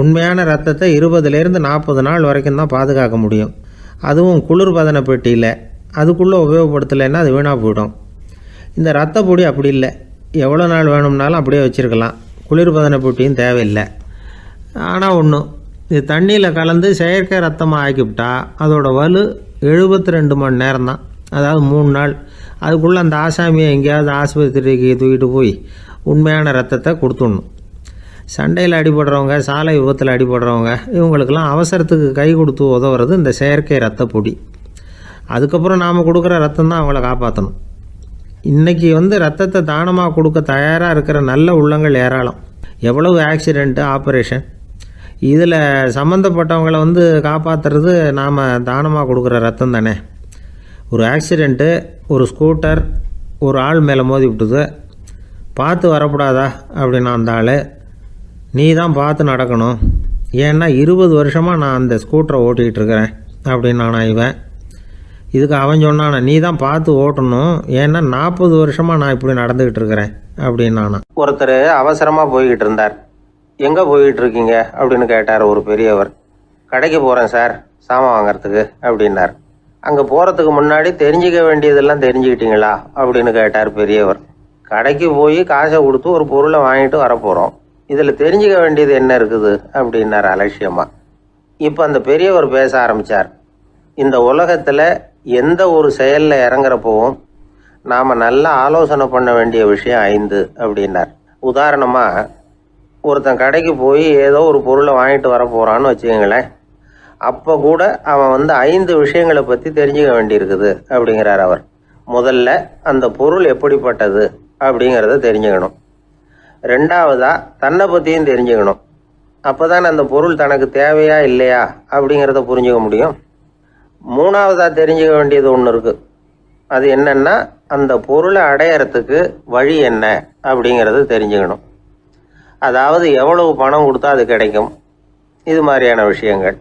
உண்மையான ரத்தத்தை 20லேருந்து 40 நாள் வரைக்கும் தான் பாதுகாக்க முடியும். அதுவும் குளிர்பதன பெட்டியில். அதுக்குள்ளே உபயோகப்படுத்தலைன்னா அது வீணாக போயிடும். இந்த ரத்த பொடி அப்படி இல்லை, எவ்வளோ நாள் வேணும்னாலும் அப்படியே வச்சுருக்கலாம், குளிர்பதன பெட்டியும் தேவையில்லை. ஆனால் ஒன்று, இது தண்ணியில் கலந்து செயற்கை ரத்தமாக ஆக்கிவிட்டா அதோட வலு 72 மணி நேரம் தான், அதாவது 3 நாள். அதுக்குள்ளே அந்த ஆசாமியை எங்கேயாவது ஆஸ்பத்திரிக்கு தூக்கிட்டு போய் உண்மையான ரத்தத்தை கொடுத்துடணும். சண்டையில் அடிபடுறவங்க, சாலை விபத்தில் அடிபடுறவங்க, இவங்களுக்கெல்லாம் அவசரத்துக்கு கை கொடுத்து உதவுறது இந்த செயற்கை ரத்த பொடி. அதுக்கப்புறம் நாம் கொடுக்குற ரத்தம் தான் அவங்கள காப்பாற்றணும். இன்றைக்கி வந்து ரத்தத்தை தானமாக கொடுக்க தயாராக இருக்கிற நல்ல உள்ளங்கள் ஏராளம். எவ்வளவு ஆக்சிடெண்ட்டு, ஆப்ரேஷன், இதில் சம்மந்தப்பட்டவங்களை வந்து காப்பாற்றுறது நாம் தானமாக கொடுக்குற ரத்தம் தானே. ஒரு ஆக்சிடெண்ட்டு, ஒரு ஸ்கூட்டர் ஒரு ஆள் மேலே மோதி விட்டுது, பார்த்து வரக்கூடாதா அப்படின்னா அந்த ஆள், நீ தான் பார்த்து நடக்கணும், ஏன்னா 20 வருஷமாக நான் அந்த ஸ்கூட்டரை ஓட்டிகிட்டு இருக்கிறேன் அப்படின்னானா இவன். இதுக்கு அவன் சொன்னானா, நீ தான் பார்த்து ஓட்டணும், ஏன்னா 40 வருஷமாக நான் இப்படி நடந்துக்கிட்டு இருக்கிறேன் அப்படின்னானா. ஒருத்தர் அவசரமாக போய்கிட்டு இருந்தார். எங்கே போய்கிட்டு இருக்கீங்க அப்படின்னு கேட்டார் ஒரு பெரியவர். கடைக்கு போகிறேன் சார், சாமான் வாங்கிறதுக்கு அப்படின்னார். அங்கே போகிறதுக்கு முன்னாடி தெரிஞ்சிக்க வேண்டியதெல்லாம் தெரிஞ்சுக்கிட்டீங்களா அப்படின்னு கேட்டார் பெரியவர். கடைக்கு போய் காசை கொடுத்து ஒரு பொருளை வாங்கிட்டு வரப்போகிறோம், இதில் தெரிஞ்சிக்க வேண்டியது என்ன இருக்குது அப்படின்னார் அலட்சியமாக. இப்போ அந்த பெரியவர் பேச ஆரம்பித்தார். இந்த உலகத்தில் எந்த ஒரு செயலில் இறங்குறப்பவும் நாம் நல்லா ஆலோசனை பண்ண வேண்டிய விஷயம் 5 அப்படின்னார். உதாரணமாக, ஒருத்தன் கடைக்கு போய் ஏதோ ஒரு பொருளை வாங்கிட்டு வர போகிறான்னு வச்சுக்கோங்களேன். அப்போ கூட அவன் வந்து 5 விஷயங்களை பற்றி தெரிஞ்சுக்க வேண்டியிருக்குது அப்படிங்கிறார் அவர். முதல்ல அந்த பொருள் எப்படிப்பட்டது அப்படிங்கிறத தெரிஞ்சுக்கணும். 2வதாக தன்னை பற்றியும் தெரிஞ்சுக்கணும். அப்போ தான் அந்த பொருள் தனக்கு தேவையா இல்லையா அப்படிங்கிறத புரிஞ்சுக்க முடியும். 3வதாக தெரிஞ்சுக்க வேண்டியது ஒன்று இருக்குது. அது என்னென்னா, அந்த பொருளை அடையறதுக்கு வழி என்ன அப்படிங்கிறது தெரிஞ்சுக்கணும். அதாவது எவ்வளவு பணம் கொடுத்தா அது கிடைக்கும், இது மாதிரியான விஷயங்கள்.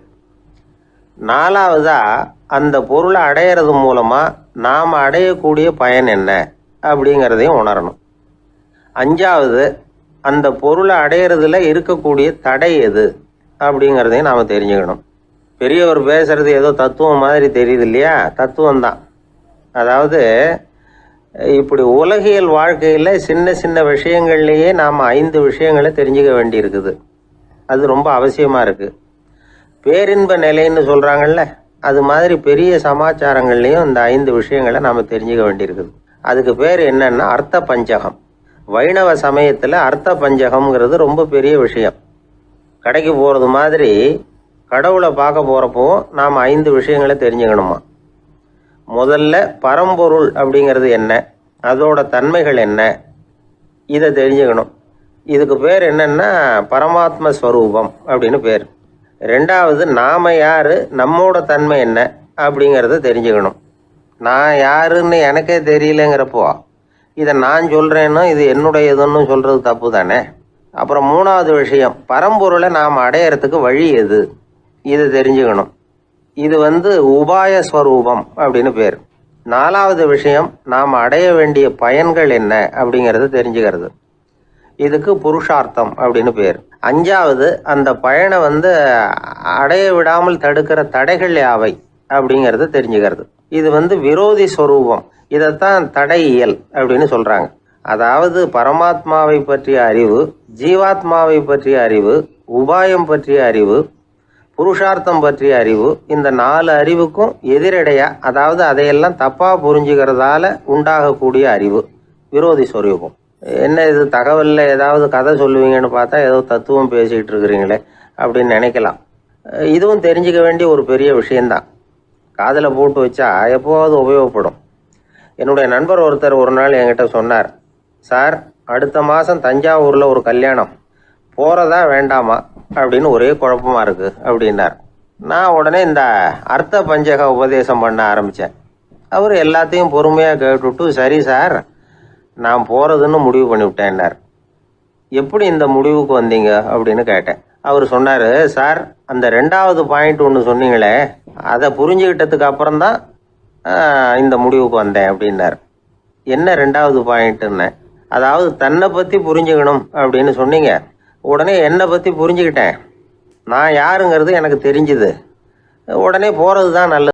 4வதாக அந்த பொருளை அடையிறது மூலமாக நாம் அடையக்கூடிய பயன் என்ன அப்படிங்கிறதையும் உணரணும். 5வது, அந்த பொருளை அடையிறதுல இருக்கக்கூடிய தடை எது அப்படிங்கிறதையும் நாம் தெரிஞ்சுக்கணும். பெரியவர் பேசுறது ஏதோ தத்துவம் மாதிரி தெரியுது இல்லையா? தத்துவம் தான். அதாவது இப்படி உலகியல் வாழ்க்கையில் சின்ன சின்ன விஷயங்கள்லேயே நாம் 5 விஷயங்களை தெரிஞ்சுக்க வேண்டி இருக்குது. அது ரொம்ப அவசியமாக இருக்குது. பேரின்ப நிலைன்னு சொல்கிறாங்கல்ல, அது மாதிரி பெரிய சமாச்சாரங்கள்லேயும் இந்த 5 விஷயங்களை நாம் தெரிஞ்சுக்க வேண்டியிருக்குது. அதுக்கு பேர் என்னன்னா அர்த்த பஞ்சகம். வைணவ சமயத்தில் அர்த்த பஞ்சகம்ங்கிறது ரொம்ப பெரிய விஷயம். கடைக்கு போகிறது மாதிரி கடவுளை பார்க்க போகிறப்போ நாம் 5 விஷயங்களை தெரிஞ்சுக்கணுமா. முதல்ல பரம்பொருள் அப்படிங்கிறது என்ன, அதோட தன்மைகள் என்ன, இதை தெரிஞ்சுக்கணும். இதுக்கு பேர் என்னன்னா பரமாத்ம ஸ்வரூபம் அப்படின்னு பேர். 2வது, நாம் யார், நம்மோட தன்மை என்ன அப்படிங்கிறத தெரிஞ்சுக்கணும். நான் யாருன்னு எனக்கே தெரியலங்கிறப்போ இதை நான் சொல்கிறேன்னு இது என்னுடையதுன்னு சொல்கிறது தப்பு தானே. அப்புறம் 3வது விஷயம், பரம்பொருளை நாம் அடையிறதுக்கு வழி எது, இதை தெரிஞ்சுக்கணும். இது வந்து உபாய ஸ்வரூபம் அப்படின்னு பேர். 4வது விஷயம், நாம் அடைய வேண்டிய பயன்கள் என்ன அப்படிங்கிறத தெரிஞ்சுக்கிறது. இதுக்கு புருஷார்த்தம் அப்படின்னு பேர். 5வது, அந்த பயனை வந்து அடைய விடாமல் தடுக்கிற தடைகள் யாவை அப்படிங்கிறத தெரிஞ்சுக்கிறது. இது வந்து விரோதி ஸ்வரூபம். இதைத்தான் தடையியல் அப்படின்னு சொல்கிறாங்க. அதாவது பரமாத்மாவை பற்றிய அறிவு, ஜீவாத்மாவை பற்றிய அறிவு, உபாயம் பற்றிய அறிவு, புருஷார்த்தம் பற்றிய அறிவு, இந்த 4 அறிவுக்கும் எதிரடையா, அதாவது அதையெல்லாம் தப்பாக புரிஞ்சுக்கிறதால உண்டாகக்கூடிய அறிவு விரோதி சொரூபம். என்ன இது தகவலில் ஏதாவது கதை சொல்லுவீங்கன்னு பார்த்தா ஏதோ தத்துவம் பேசிகிட்டு இருக்கிறீங்களே அப்படின்னு நினைக்கலாம். இதுவும் தெரிஞ்சுக்க வேண்டிய ஒரு பெரிய விஷயந்தான். காதில் போட்டு வச்சா எப்போவாவது உபயோகப்படும். என்னுடைய நண்பர் ஒருத்தர் ஒரு நாள் என்கிட்ட சொன்னார், சார் அடுத்த மாதம் தஞ்சாவூரில் ஒரு கல்யாணம், போகிறதா வேண்டாமா அப்படின்னு ஒரே குழப்பமாக இருக்குது அப்படின்னார். நான் உடனே இந்த அர்த்த பஞ்சக உபதேசம் பண்ண ஆரம்பித்தேன். அவர் எல்லாத்தையும் பொறுமையாக கேட்டுவிட்டு, சரி சார் நான் போகிறதுன்னு முடிவு பண்ணிவிட்டேன்னார். எப்படி இந்த முடிவுக்கு வந்தீங்க அப்படின்னு கேட்டேன். அவர் சொன்னார், சார் அந்த 2வது பாயிண்ட் ஒன்று சொன்னீங்களே, அதை புரிஞ்சுக்கிட்டதுக்கு அப்புறம்தான் இந்த முடிவுக்கு வந்தேன் அப்படின்னார். என்ன 2வது பாயிண்ட்டுன்னு? அதாவது தன்னை பற்றி புரிஞ்சுக்கணும் அப்படின்னு சொன்னீங்க. உடனே என்னை பற்றி புரிஞ்சுக்கிட்டேன், நான் யாருங்கிறது எனக்கு தெரிஞ்சுது. உடனே போகிறது தான் நல்லது.